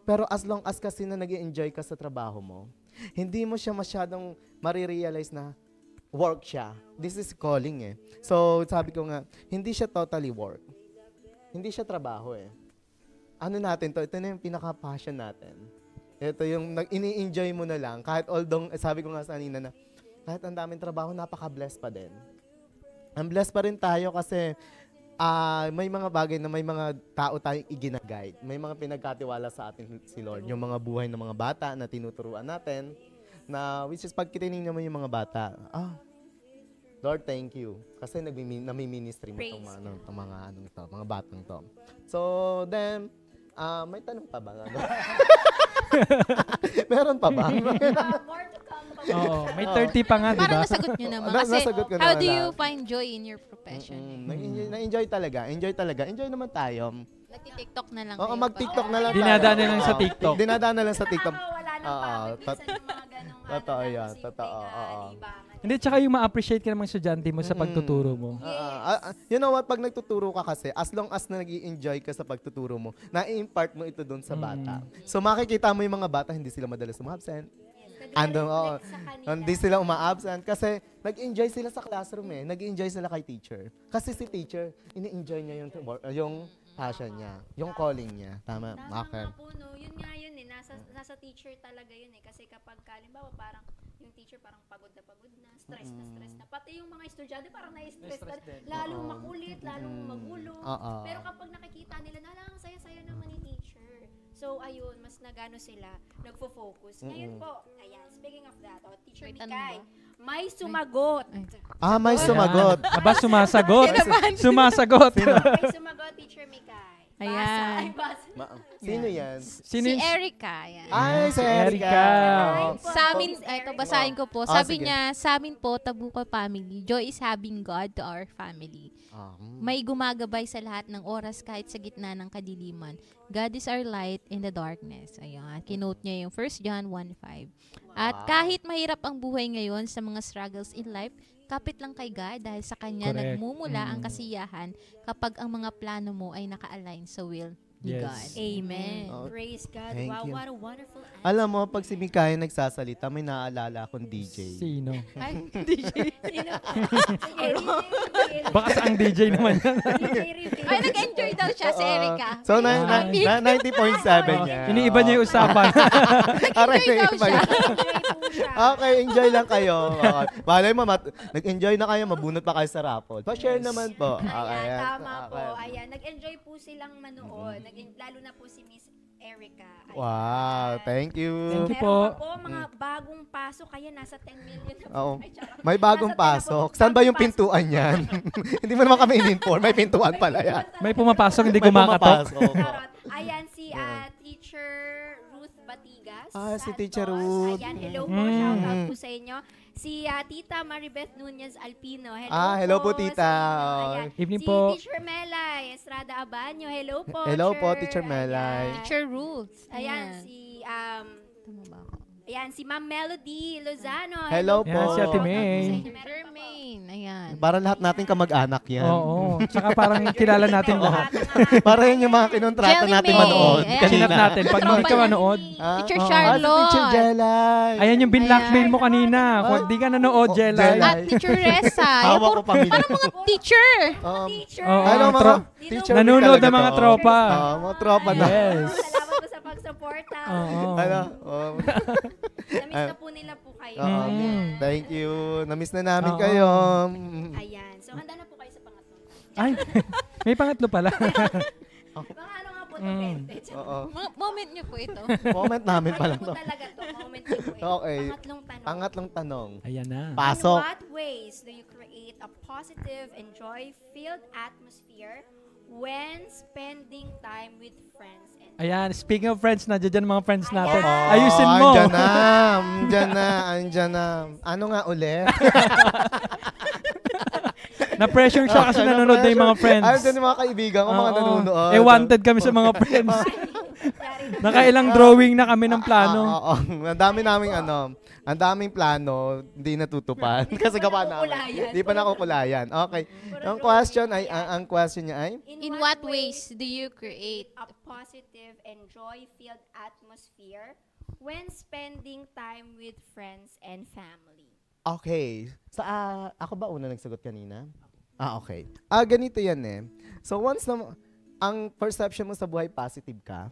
pero as long as kasi na nag-enjoy ka sa trabaho mo, hindi mo siya masyadong marirealize na work siya. This is calling So, sabi ko nga, hindi siya totally work. Hindi siya trabaho Ano natin to? Ito na yung pinaka-passion natin. Ito yung ini-enjoy mo na lang. Kahit although, sabi ko nga sa kanina na, kahit ang daming trabaho, napaka-blessed pa din. Ang blessed pa rin tayo kasi may mga bagay na may mga tao tayong iginaguide. May mga pinagkatiwala sa atin si Lord. Yung mga buhay ng mga bata na tinuturuan natin, na which is pag tinignan mo yung mga bata, Lord, thank you. Kasi nami-ministry mo itong mga batang to. So, then, may tanong pa ba? Meron pa ba? More to come. Oo, may 30 pa nga, di Parang ba? nasagot nyo naman. Kasi Nasagot ko how naman do you lahat. find joy in your profession? Na-enjoy talaga. Enjoy naman tayo. Nagti-TikTok na lang Oo, kayo. mag-TikTok na lang. Dinadaan na lang sa TikTok. Dinadaan na lang sa TikTok. Wala nang pagod. Minsan yung mga ganong Totoo yan, simpleng, totoo, oo. libangan. Hindi, tsaka yung ma-appreciate ka ng mga estudyante mo sa pagtuturo mo. You know what, pag nagtuturo ka kasi, as long as nag-i-enjoy ka sa pagtuturo mo, na-impart mo ito doon sa bata. So makikita mo yung mga bata, hindi sila madalas umabsent. Hindi sila uma-absent kasi nag-enjoy sila sa classroom Nag-enjoy sila kay teacher. Kasi si teacher, ini-enjoy niya yung passion niya, yung calling niya. Tama? Tama Okay. nga po, no? Yun nga yun nasa nasa teacher talaga yun eh. Kasi kapag kalimbawa parang yung teacher parang pagod na, stress na. Pati yung mga estudyante parang na-stress na. Lalong makulit, lalong magulo. Pero kapag nakikita nila na lang, saya-saya naman ni teacher. So, ayun, mas nagano sila, nagfo-focus. Ngayon po, ayan, speaking of that, Teacher Mikay, may sumagot. May sumagot. Aba, sumasagot. Sumasagot. May sumagot, Teacher Mikay. Ayan. Sino yan? Si Erica. Ayan. Ay, si Erica. Sa amin, ito basahin ko po. Sabi sige. niya, sa amin po, Tabuko family, joy is having God to our family. May gumagabay sa lahat ng oras kahit sa gitna ng kadiliman. God is our light in the darkness. Ayan. Kinote niya yung 1 John 1:5. At kahit mahirap ang buhay ngayon sa mga struggles in life, kapit lang kay God dahil sa Kanya nagmumula ang kasiyahan kapag ang mga plano mo ay naka-align sa will ni God. Amen. Praise God. Thank Wow, you. what a wonderful answer. Alam mo, pag si Mikay nagsasalita, may naaalala akong DJ. Sino? Ay, DJ. Sino po? Sige, reveal. Baka sa ang DJ naman yan. DJ reveal. Ay, nag-enjoy daw siya si Erica. So, 90.7 yan. Iniiba niya yung usapan. Nag-enjoy daw siya. Enjoy po siya. Okay, enjoy lang kayo. Malay mo, nag-enjoy na kayo, mabunot pa kayo sa raffle. Pa-share naman po. Ayan, tama po. Ayan, nag-enjoy po silang manood. Lalo na po si Miss Erica. Ayan. Wow, thank you. Thank you Meron po. pa po mga bagong pasok, kaya nasa 10 million na po. Oo. Ay, charot. May bagong Nasa 10 na po. pasok. Saan ba yung Bagong pintuan yan? Hindi mo naman kami in-inform. May pintuan pala yan. May pumapasok, hindi May kumakatok. pumapasok. Charot. Ayan si Teacher Ruth Batigas. Si Teacher Santos. Ruth. Ayan, hello po. Shout out po sa inyo. Si Tita Maribeth Nunez Alpino. Hello po, Tita. sa inyo. Ayan. Evening si po. Teacher Melay Estrada Abanyo. Hello po. Hello po, Teacher Melay. Ayan. Teacher Ruth. Ayan, Tama ba ako? si Ma'am Melody Lozano. Hello Yan, po. si Ate May. Jermaine. Ayan. Para lahat natin kamag-anak yan. Oo. Tsaka parang kilala natin lahat. Para yun yung mga kinontrata Jelly natin May. manood. Ayan. Kanina. Sinat natin. Pag hindi ka manood, Teacher Si Charlotte. Teacher Jelay. ayan yung binlockmail mo kanina. Kung di ka nanood, Jelay. At Teacher Ressa. Hawak ko pamilya. Mga teacher. Teacher. Oo. Ano mga tro- teacher nanonood talaga ng mga to. tropa. Mga tropa na. Yes. Salamat po sa pagsuporta. Oo. Namiss na po nila po kayo. Oo. Ayan. Thank you. Namiss na namin Oo. kayo. Ayan. So, handa na po kayo sa pangatlong tanong. Ay, may pangatlo pala. Mga ano nga po ito, Bente? Oo. Moment niyo po ito. Moment namin pala Ano po to. talaga to? Moment niyo po ito. Okay. Pangatlong tanong. Pangatlong tanong. Ayan na. Pasok. In what ways do you create a positive and joy-filled atmosphere when spending time with friends and Ayan, speaking of friends, nandiyan dyan mga friends natin. Ayan. Ayusin mo. Andyan na. Ano nga uli? Na-pressure siya kasi nanonood na yung mga friends. Andyan yung mga kaibigan ko, mga Oo. nanonood. Wanted kami sa mga friends. Nakailang drawing na kami ng plano. Oo. Ang daming plano, hindi natutupad. Kasi gawa namin. Hindi pa nakukulayan. Okay. Ang question niya ay? In what ways do you create a positive and joy-filled atmosphere when spending time with friends and family? Okay. Ako ba una nagsagot kanina? Okay. Ganito yan eh. So once na, ang perception mo sa buhay, positive ka.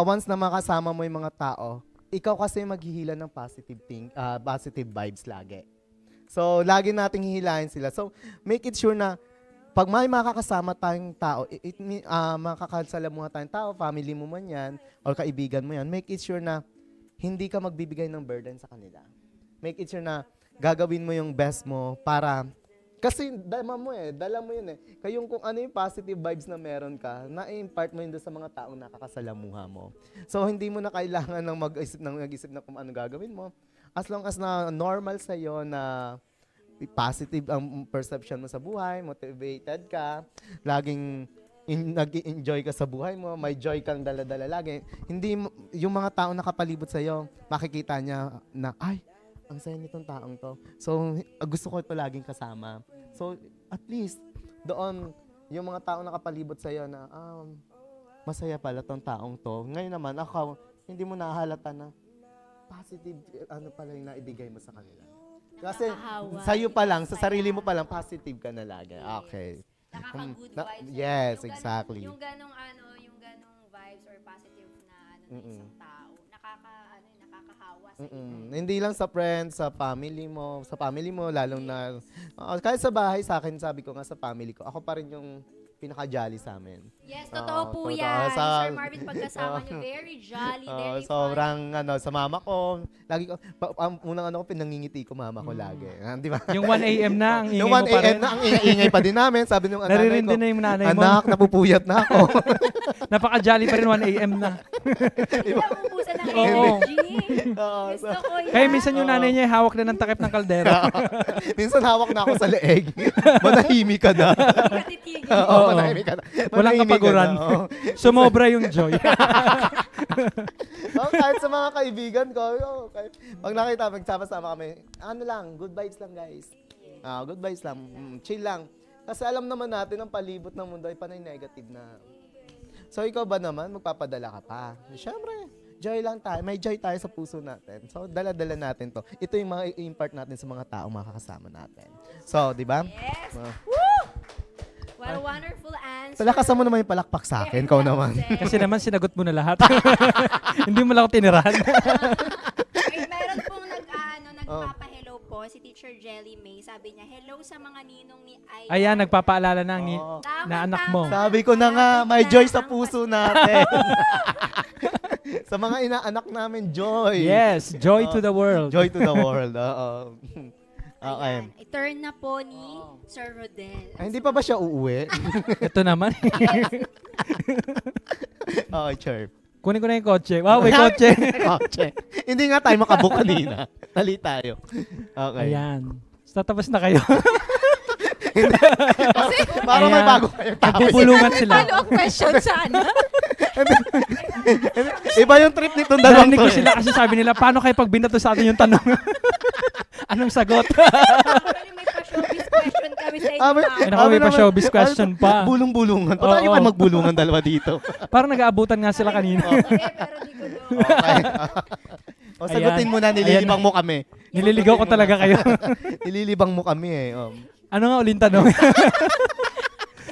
Once na makasama mo yung mga tao, ikaw kasi maghihila ng positive vibes lagi. So, lagi nating hihilahin sila. So, make it sure na pag may makakasama tayong tao, makakasalamuha tayong tao, family mo man yan, or kaibigan mo yan, make it sure na hindi ka magbibigay ng burden sa kanila. Make it sure na gagawin mo yung best mo para, kasi dala mo yun eh. Kayong kung ano yung positive vibes na meron ka, na-impart mo yun doon sa mga taong nakakasalamuha mo. So, hindi mo na kailangan ng mag-isip na kung ano gagawin mo. As long as na normal sa'yo na positive ang perception mo sa buhay, motivated ka, laging nag-enjoy ka sa buhay mo, may joy kang dala-dala lagi. Hindi yung mga taong nakapalibot sa'yo, makikita niya na, ay, ang saya nitong taong to. So, gusto ko ito laging kasama. So, at least, doon, yung mga taong nakapalibot sa'yo na, masaya pala tong taong to. Ngayon naman, ako, hindi mo nahalata na positive, pala yung naibigay mo sa kanila. Kasi, sa'yo pa lang, sa sarili mo pa lang, positive ka na lagi. Okay. Nakaka-good vibes. Yes, exactly. Yung ganong vibes or positive na ng isang tao. Hindi lang sa friends, sa family mo, lalong na, kahit sa bahay, sa akin, sabi ko nga sa family ko, ako pa rin yung pinaka-jolly sa amin. Yes, totoo po totoo. yan. Sa- Sir Marvin, pagkasama nyo, very jolly, very fun. Sobrang, sa mama ko, lagi ko, unang pinangingiti ko mama ko lagi. Di ba? Yung 1 a.m. na, ang ingay Yung mo 1 pa a.m. rin. na, ang ingay pa din namin. Sabi nung nanay Naririndi ko, na yung nanay mo. anak, napupuyat na ako. Napaka-jolly pa rin 1 a.m. na. Nauubusan ng Oo. energy. Oo, Gusto ko yan. Kaya minsan yung nanay niya hawak na ng takip ng kaldera. Minsan hawak na ako sa leeg. Manahimik ka na. Katitigil. Oo. Manahimik ka na. Walang Manahimik ka kapaguran. na, oo. Sumobra yung joy. Kahit sa mga kaibigan ko, pag nakita, magsama-sama kami, good vibes lang guys. Good vibes lang, chill lang. Kasi alam naman natin ang palibot ng mundo ay panay negative na. So ikaw ba naman, magpapadala ka pa? Siyempre, joy lang tayo. May joy tayo sa puso natin. So dala-dala natin to. Ito yung mga i-impart natin sa mga taong makakasama natin. So, di ba? Yes. Uh. Woo! What a wonderful answer. Palakasan mo naman yung palakpak sa akin. Ikaw naman. Kasi naman sinagot mo na lahat. Hindi mo lang ako tinirahan. Ay, meron pong nagpapa-hello po, si Teacher Jelly May. Sabi niya, hello sa mga ninong ni Ayan. Ayan, nagpapaalala na, Oo. na anak mo. Sabi ko na nga, may joy sa puso natin. Sa mga inaanak namin, joy. Yes, joy to the world. Joy to the world. Oo. Okay. Ayan. I-turn na po ni Sir Rodel. Ay, hindi pa ba siya uuwi? Ito naman. Okay, sure. Kunin ko na yung kotse. Wow, may kotse. Kotse. Hindi nga tayo makabook kanina. Tali tayo. Okay. Ayan. Tatapos na kayo. Para may Ayan. bago kayong topic. Nagbubulungan sila. Ano ang question sana? Iba yung trip nitong dalawang Narinig to. ko sila kasi sabi nila, paano kayo pag binato sa atin yung tanong? Anong sagot? Actually, may pa-showbiz question kami sa inyo. Ay, naku, may pa-showbiz question pa. Bulong-bulungan. Pa tayo Oo. kayo magbulungan dalawa dito. Parang nag-aabutan nga sila kanina. Pero di ko know. Okay. O, sagutin Ayan. mo na, nililibang mo kami. Nililigaw ko talaga kayo. Nililibang mo kami eh. Ano nga uling tanong?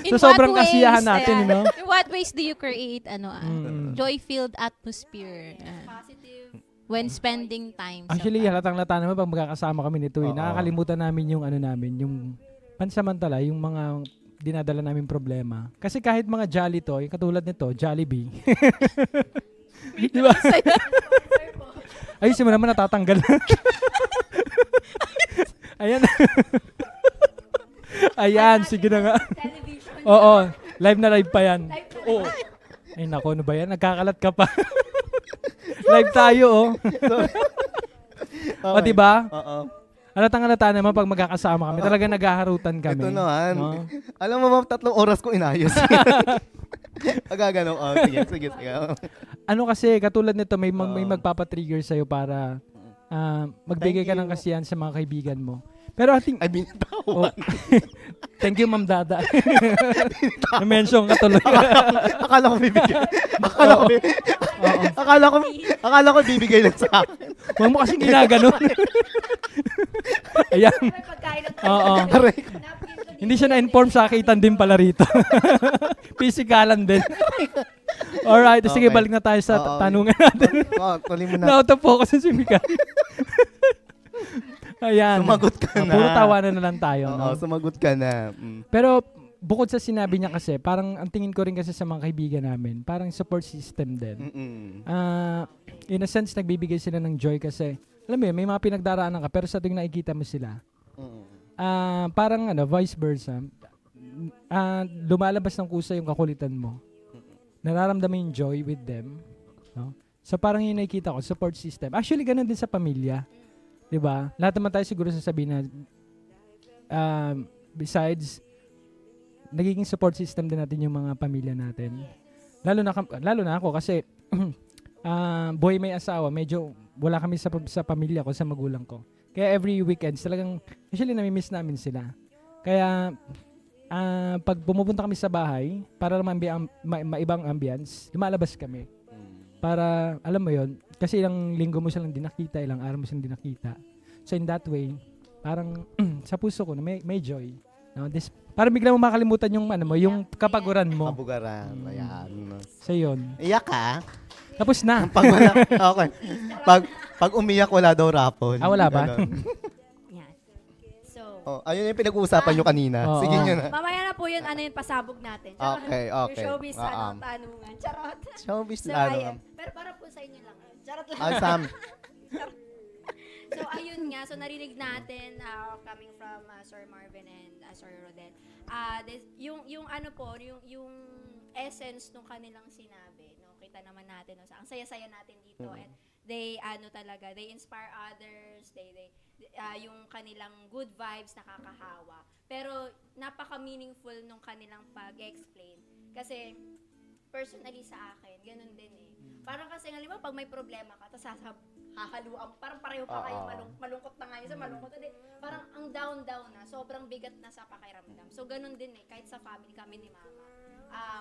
In So, sobrang what ways, kasiyahan natin, ayan, you know? In what ways do you create joy-filled atmosphere Positive. when spending time sa Actually, family? halatang-lata naman pag magkakasama kami nito. Oo. Nakakalimutan namin yung yung pansamantala, yung mga dinadala namin problema. Kasi kahit mga Jolly to, yung katulad nito, Jollibee. Di ba? Ayusin mo naman, natatanggal. Ayan. Ayan, sige na nga. Television. Oo, live na live pa yan. Live na Oo. Ay nako, ano ba yan? Nagkakalat ka pa. Live tayo, oh. O, diba? Oo. Halatang-halata naman pag magkakasama kami. Talaga naghaharutan kami. Ito naman. No? Alam mo ba, 3 oras ko inayos. Agagano. Oh, sige. Ano kasi, katulad nito, may magpapatrigger sa'yo para magbigay Thank ka ng you. kasiyahan sa mga kaibigan mo. Pero I think, Ay, binitawan. thank you, Ma'am Dada. Na-mention ka tuloy. Akala ko bibigay. Akala ko bibigay lang sa akin. Huwag mo kasing ginaganon. Ayan. May pagkain ng Oo. Hindi siya na-inform sa akitan din pala rito. Pisikalan din. Alright, sige, Okay. balik na tayo sa Oo. tanungan natin. Tuloy mo na. Na-out of focus si Mika. Ayan. Sumagot ka na. Puro tawanan na lang tayo. Oo, No? sumagot ka na. Pero bukod sa sinabi niya kasi, parang ang tingin ko rin kasi sa mga kaibigan namin, parang support system din. In a sense, nagbibigay sila ng joy kasi, alam mo yun, may mga pinagdaraanan ka, pero sa tuwing nakikita mo sila, parang vice versa, lumalabas ng kusa yung kakulitan mo. Nararamdaman yung joy with them. No? So parang yun nakikita ko, support system. Actually, ganun din sa pamilya. Diba? Lahat naman tayo siguro sasabihin na besides, nagiging support system din natin yung mga pamilya natin. Lalo na ako kasi boy may asawa, medyo wala kami sa pamilya ko, sa magulang ko. Kaya every weekends talagang actually nami-miss namin sila. Kaya pag pumupunta kami sa bahay para maibang ambience, lumalabas kami. Para alam mo yon, kasi ilang linggo mo silang dinakita, ilang araw mo silang dinakita. So in that way, parang sa puso ko na may joy. No? Parang bigla mo makalimutan yung yung kapaguran mo. Kabugaran. Ayan. So yun. Iyak ka? Tapos na. Okay. Pag umiyak, wala daw raffle. Wala ba? Ganon. Yan. So, Ayun yung pinag-uusapan nyo kanina. Oo. Sige nyo na. mamaya na po yun, pasabog natin. Okay. Yung showbiz, Ah, tanungan. Charot. Showbiz So, lalo. ayun. Pero para po sa inyo lang. Charot lang. Sam. So, ayun nga. So, narinig natin, coming from Sir Marvin and Sir Rodel, yung ano po, yung essence nung kanilang sinabi, no? Kita naman natin, no? Ang saya-saya natin dito. And they, they inspire others, yung kanilang good vibes, nakakahawa. Pero, napaka-meaningful nung kanilang pag-explain. Kasi, personally sa akin, ganun din eh. Parang kasi, halimbawa, pag may problema ka, tapos hahaluan, parang pareho pa kayo, malungkot na nga yun, malungkot na din. Parang ang down-down na, sobrang bigat na sa pakiramdam. So, ganun din eh, kahit sa family kami ni Mama.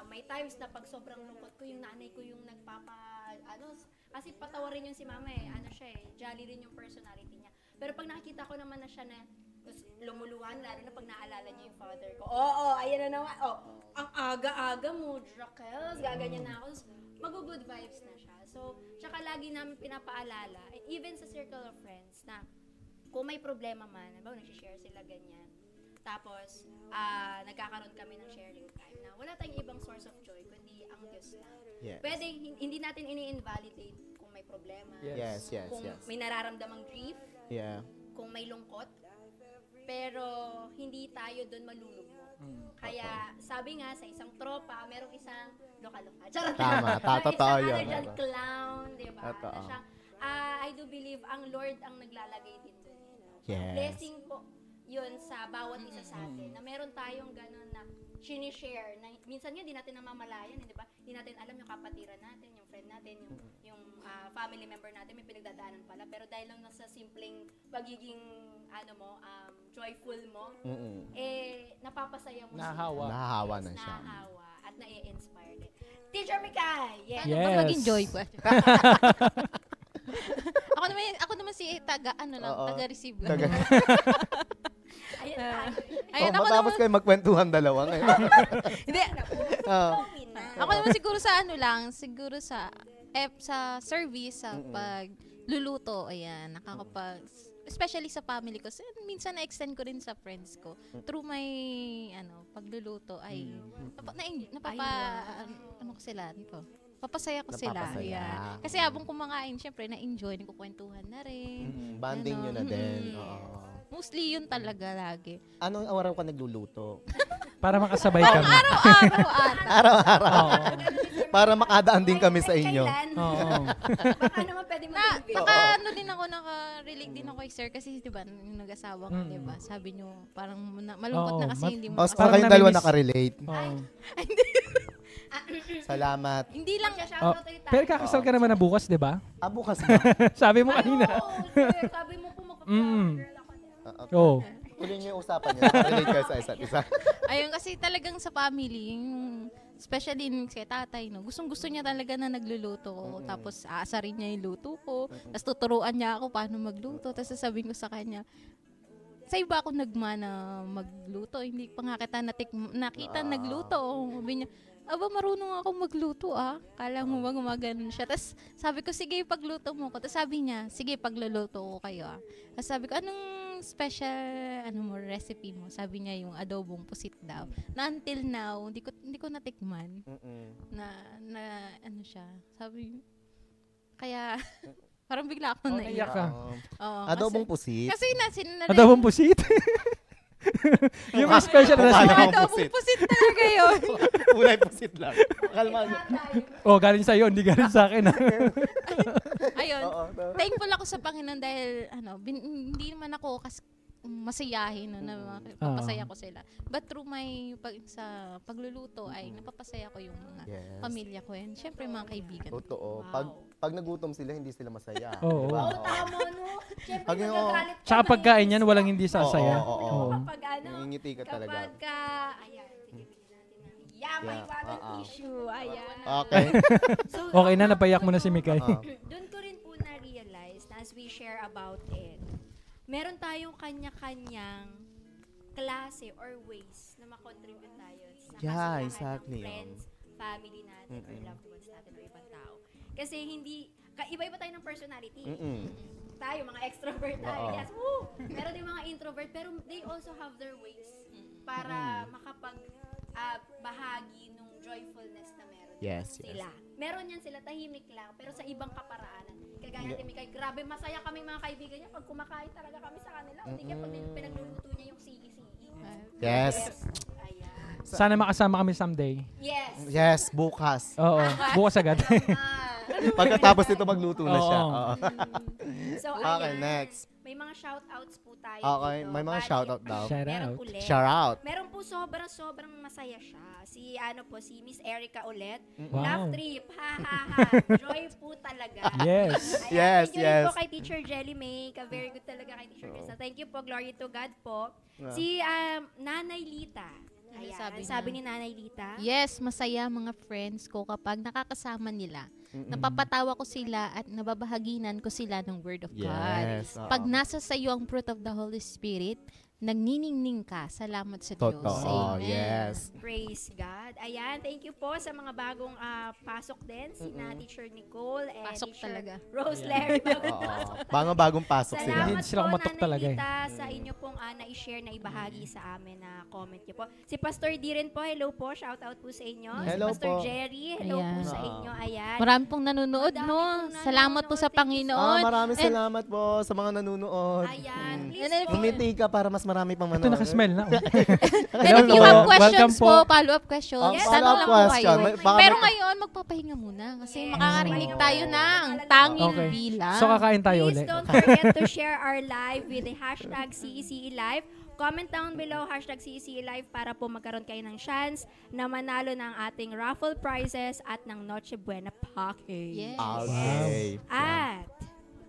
May times na pag sobrang lungkot ko, yung nanay ko yung kasi patawarin yung si Mama eh, jolly rin yung personality niya. Pero pag nakikita ko naman na siya na lumuluhan, lalo na pag naalala niya yung father ko, ayan na naman, ang aga-aga mo, Drakels, gaganyan na ako, mag-good vibes na siya. So, tsaka lagi namin pinapaalala, even sa circle of friends, na kung may problema man, nag-share sila ganyan, tapos, nagkakaroon kami ng sharing time na wala tayong ibang source of joy, kundi ang Diyos lang. Yes. Pwede, hindi natin ini-invalidate kung may problema, Yes. kung may nararamdamang grief, kung may lungkot, pero hindi tayo doon malulugmok. Kaya sabi nga sa isang tropa, merong isang loka-loka. Charot. Tama, totoo yun. Isang ano clown, di ba? Totoo. I do believe ang Lord ang naglalagay din doon. Yes. Blessing po yun sa bawat isa sa atin. Na meron tayong gano'n na sinishare. Na, minsan nga, di natin namamalayan, di ba? Di natin alam yung kapatiran natin, yung friend natin, yung family member natin, may pinagdadaanan pala. Pero dahil lang sa simpleng pagiging, joyful mo, napapasaya mo Nahahawa na siya. Nahahawa at nai-inspire din. Teacher Mikay! Yes. Yes. Mas maging joy pa. ako naman si taga-receive lang. Ayun tayo. Ayun, ako matapos naman, kayo magkwentuhan dalawa ngayon. hindi, Flowing na. ako naman siguro sa sa service, sa pagluluto, ayan, especially sa family ko. Minsan na-extend ko rin sa friends ko. Through my, pagluluto ay, papasaya ko sila. Napapasaya. Yeah. Kasi habang kumakain, syempre, na-enjoy, nagkukwentuhan na rin. Banding nyo na din. Mostly yun talaga lagi. Anong araw ka nagluluto? Para makasabay kami. Araw-araw ata. Araw-araw. Oo. Para makadaan din kami sa inyo. Kailan? Oo. Baka naman pwede mag-ibig. Naka-relate din ako kay sir kasi 'di ba yung nag-asawa ka, 'di ba? Sabi niyo parang malungkot Oo, na kasi hindi mo Para Parang kayong dalawa namimiss. nakarelate. Oo. Salamat. Hindi lang Shoutout ulit tayo. Pero kakasal ka naman na bukas, di ba? Bukas ba? Sabi mo kanina. Sir, sabi mo po magpa-girl ako din. Oo. Tuloy niyo yung usapan niyo. Nakarelate kayo sa isa't isa. ayun kasi talagang sa family, yung especially kay tatay, no. Gustong-gusto niya talaga na nagluluto ko. Tapos aasarin niya yung luto ko. Tapos tuturuan niya ako paano magluto. Tapos sasabihin ko sa kanya, sa iba ako nagmana magluto. Hindi pa nga kita nakita nagluto. Sabi niya, aba, marunong ako magluto Kala mo ba gumaganon siya? Tapos sabi ko, sige, pagluto mo ko. Tapos sabi niya, sige, pagluluto ko kayo Tapos sabi ko, anong special recipe mo? Sabi niya yung adobong pusit daw. Na until now, hindi ko natikman. Na siya. Sabi, kaya parang bigla ako Naiyak naiyak. ka. Oo, Adobong pusit. Kasi Adobong pusit. Yung may special Mukha recipe. lang. adobong pusit talaga yun. Kulay pusit lang. Kalma. Oh, galing sa'yo, hindi galing sa akin. Ayun. Oo. Thankful ako sa Panginoon dahil hindi naman ako masayahin na papasaya ko sila. But through my sa pagluluto ay napapasaya ko yung mga Yes. pamilya ko and syempre mga kaibigan. Totoo. Wow. Pag nagutom sila, hindi sila masaya. Oo. Diba? Oo, tama, no? Siyempre, Pag yung- nagagalit ka. Tsaka pagkain yan, walang hindi sasaya. Oo. Kapag Nangingiti ka talaga. kapag ka, ayan, sige, bigyan natin ng may Yeah, wagang issue, ayan. Okay. So, Okay na, napayak mo na si Mikay. doon ko rin po na-realize na as we share about it, meron tayong kanya-kanyang klase or ways na makontribute tayo sa Yeah, kasiyahan exactly. ng friends, family natin, or loved ones natin, or ibang tao. Kasi hindi, iba-iba tayo ng personality. Mm-mm. Tayo, mga extrovert tayo. Oo. Yes, woo! Meron din mga introvert, pero they also have their ways para makapag-bahagi nung joyfulness na meron Yes, sila. Meron yan sila, tahimik lang, pero sa ibang kaparaanan. Kagaya natin, Mikay, grabe, masaya kaming mga kaibigan niya pag kumakain talaga kami sa kanila. Hindi kaya pag pinagluluto niya yung sigi-sigi. Yes. Ayan. Sana makasama kami someday. Yes. Yes, bukas. Oo, bukas agad. Pagkatapos nito magluto na siya. Oo. Oo. So, Okay, ayan. next. May mga shoutouts po tayo Okay, dito. may mga Bali, shoutout daw. Shout meron out. ulit. Shout out. Meron po sobrang masaya siya. Si Miss Erica ulit. Wow. Love trip. Ha ha ha. Joy po talaga. Yes. Ayan, Yes, thank you rin yes. po kay Teacher Jelly May. Very good talaga kay Teacher Krista. Thank you po. Glory to God po. Yeah. Si Nanay Lita. Ano Ayan, sabi sabi niya? ni Nanay Lita. Yes, masaya mga friends ko kapag nakakasama nila. Napapatawa ko sila at nababahaginan ko sila ng Word of God. Yes. oo. Pag nasa sayo ang fruit of the Holy Spirit, nagniningning ka. Salamat sa Diyos. Totoo. Amen. Yes. Praise God. Ayan, thank you po sa mga bagong pasok din. Si Teacher Nicole and Pasok Teacher talaga. Rose Larry. Oo. Bagong pasok sila. Hindi Salamat sila po, kumatok Nanay talaga eh. Lita, sa inyo pong na-share, na ibahagi sa amin na comment niyo po. Si Pastor D rin po, hello po, shout out po sa inyo. Hello si Pastor po. Jerry, hello po Ayan. sa inyo. Ayan. Marami pong nanonood, Madami no? pong Salamat po sa nanonood. Thank you so Panginoon. Maraming And- salamat po sa mga nanonood. Ayan. Please And then po. Umiti ka para mas marami pang Ito manonood. nakasmile na. And if you have questions Welcome po. po, follow-up questions, Oh, Yes, tanong follow-up lang po question. kayo. Baka Pero may- ngayon, magpapahinga muna kasi Yes. makakarinig Mm. tayo ng tanging Okay. bilang. So kakain tayo Please ulit. don't forget to share our live with the hashtag CECE Live. Comment down below, hashtag CECE Live, para po magkaroon kayo ng chance na manalo ng ating raffle prizes at ng Noche Buena package. Yes. Okay. At,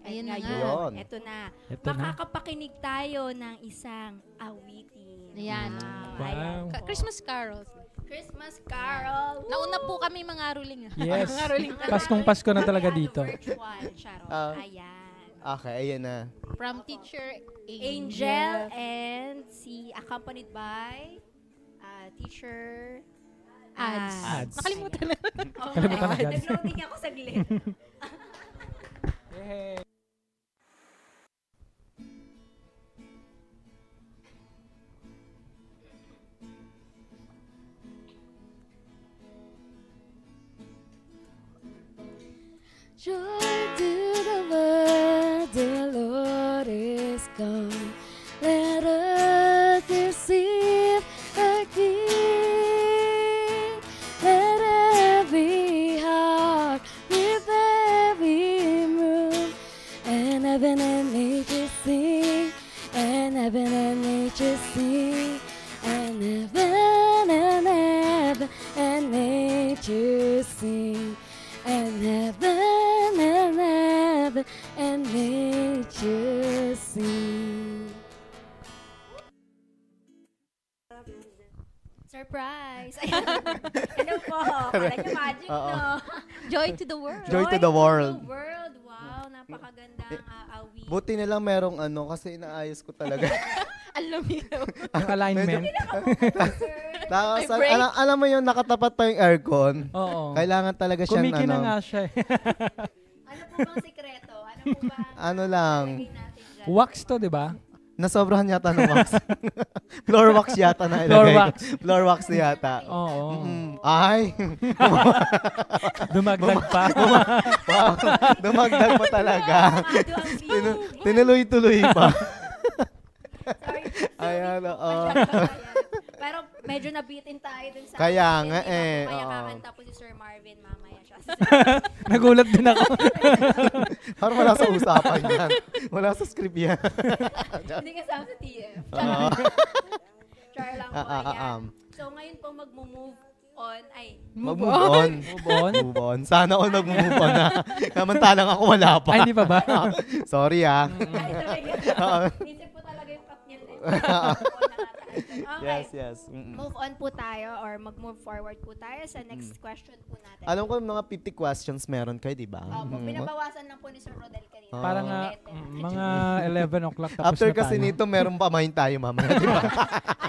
Ayun na nga. Yun. Ito na. Ito na. Makakapakinig tayo ng isang awitin. Ayan. Wow. Ayan po. Christmas carols. Christmas Carol. Woo! Nauna po kami mga ruling. Yes. Mga ruling. Paskong Pasko na talaga dito. Virtual, charot. Ayan. Okay, ayan na. From Teacher Angel and accompanied by Teacher Ads. Ads. Nakalimutan na. Kalimutan agad. Nag-loading ako saglit. Joy to the world, the Lord is come. Let us receive a King. Let every heart with every room, and heaven and nature sing, and heaven and nature sing, and heaven and nature sing, and heaven and nature sing. Surprise! Ayan. Ano po? Kala niyo magic, Oo. no? Joy to the world. Joy to the world. Wow, napakagandang awit. Buti na lang merong kasi inaayos ko talaga. Alam niyo. Ang alignment. Tapos, May break. alam mo yun, nakatapat pa yung aircon. Oo. Kailangan talaga siyang Kumikina nga siya eh. Ano po bang sikreto? Ano po bang Ano lang, ilagay natin dyan? Wax to, di ba? nasobrahan yata ng wax. Floor wax yata na ilagay. Floor wax. Floor wax yata. Oo. Ay, Dumagdag pa. wow, dumagdag pa talaga. Ado ang view. Tinuloy-tuloy pa. Sorry. Ayan, oo. Pero medyo nabitin tayo dun sa... Kaya hindi nga pa eh, po kaya oo. kakanta po si Sir Marvin mamaya siya. Nagulat din ako. Parang wala sa usapan yan. Wala sa script yan. Hindi kasama sa TF. Oo. Char lang po. Ayan. So ngayon po mag-move on. Ay, Mag-move on. Move on. Move on. Sana all mag-move on na. Samantalang ako wala pa. Ay, hindi pa ba? Sorry ah. ay talaga. Isip po talaga yung cut niya. Okay. Yes. Mm-mm. Move on po tayo or mag-move forward po tayo sa next question po natin. Alam ko mga 50 questions meron kayo, di ba? Opo, pinabawasan lang po ni Sir Rodel kanina. Parang mga 11 o'clock tapos After na kasi tayo. nito, meron pamain tayo mamaya, di ba?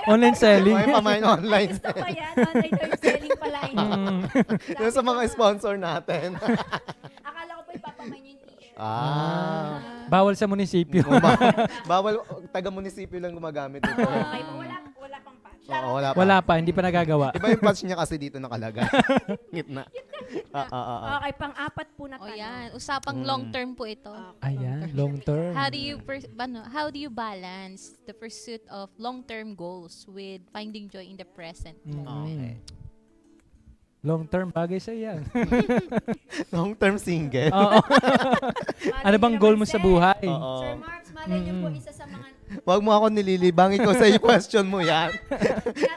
Online selling. May pamain online. Gusto ko yan. Online or selling pala yun. Yung sa mga sponsor natin. Akala ko po ipapamain nyo yung Bawal sa munisipyo. Bawal, taga-munisipyo lang gumagamit ito. Okay, wala pang patch. Oo, wala pa. Wala pa, hindi pa nagagawa. Iba yung patch niya kasi dito nakalagay. Gitna. Okay, pang-apat po na O tanong. yan, usapang long term po ito. Ayan, long term. How do you balance the pursuit of long-term goals with finding joy in the present moment? Long term, bagay sa yan. Long-term single. Oo. Malay Ano bang niyo goal naman, mo sa Sir. buhay? Sir Marks, malay niyo po isa sa mga... Wag mo ako nililibang. Ikaw sa iyo question mo yan.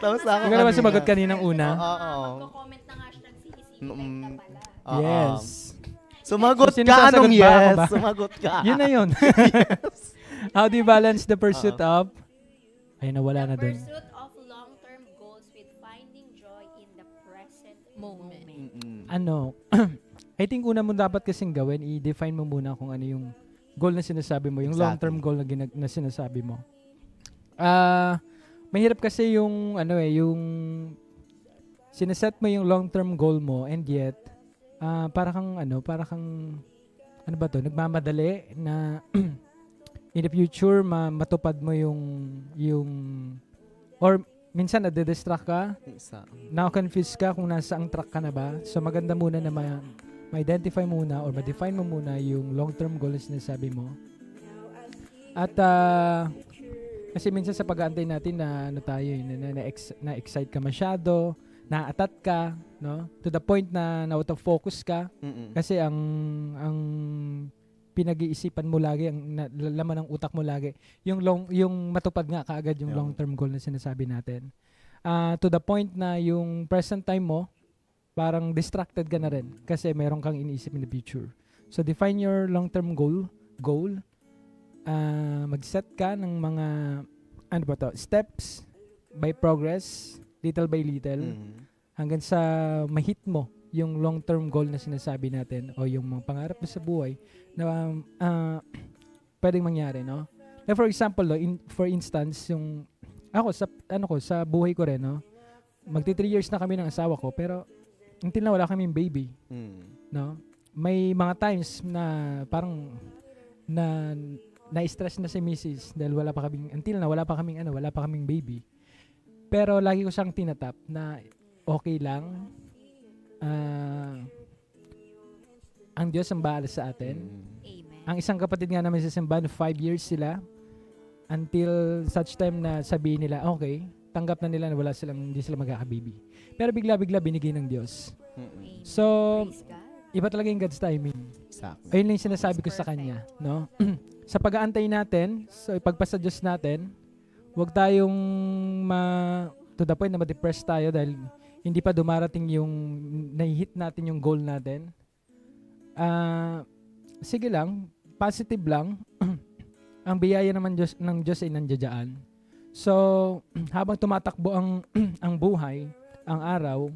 Tapos ako Ikaw naman sumagot kaninang una. Magko-comment ng hashtag CEC na pala. Yes. Sumagot So, ka. Anong sinasagot ba ako yes? ba? Sumagot ka. Yun na yun. How do you balance the pursuit of... Ay, nawala na The dun. pursuit of long-term goals with finding joy in the present moment. Ano, I think una mo dapat kasing gawin, i-define mo muna kung ano yung goal na sinasabi mo, yung long-term goal na sinasabi mo. Mahirap kasi yung yung sinaset mo yung long-term goal mo and yet para kang nagmamadali na in the future matupad mo yung or minsan nade-distract ka, na-confuse ka kung nasa ang track ka na ba. So maganda muna na ma-identify muna or ma-define mo muna yung long-term goal na sinasabi mo. At kasi minsan sa pag-aantay natin na na-excite ka masyado, na-atat ka, no? To the point na out of focus ka. Kasi ang pinag-iisipan mo lagi, ang laman ng utak mo lagi, yung matupad nga kaagad yung long-term goal na sinasabi natin. To the point na yung present time mo, parang distracted ka na rin kasi meron kang iniisip in the future. So define your long-term goal. Mag-set ka ng mga steps by progress, little by little, hanggang sa ma-hit mo yung long-term goal na sinasabi natin o yung mga pangarap mo sa buhay na pwedeng mangyari, no? Like for example, for instance, yung ako sa buhay ko rin, no? Magti 3 years na kami ng asawa ko pero until na wala kaming baby. No? May mga times na parang na-stress na si Mrs. dahil wala pa kaming baby. Pero lagi ko siyang tinatap na okay lang. Ang Diyos ang bahala sa atin. Amen. Ang isang kapatid nga namin sa simbahan, 5 years sila until such time na sabihin nila, okay, tanggap na nila na hindi sila magkakababy. Pero bigla-bigla binigay ng Diyos. So, iba talaga yung God's timing. Exactly. Ayun lang yung sinasabi ko sa Kanya. No? Sa pag-aantay natin, so ipagpasa Diyos natin, huwag tayong to the point na ma-depress tayo dahil hindi pa dumarating yung na-hit natin yung goal natin. Sige lang, positive lang. Ang biyaya naman ng Diyos ay nandiyan. So, habang tumatakbo ang buhay, ang araw,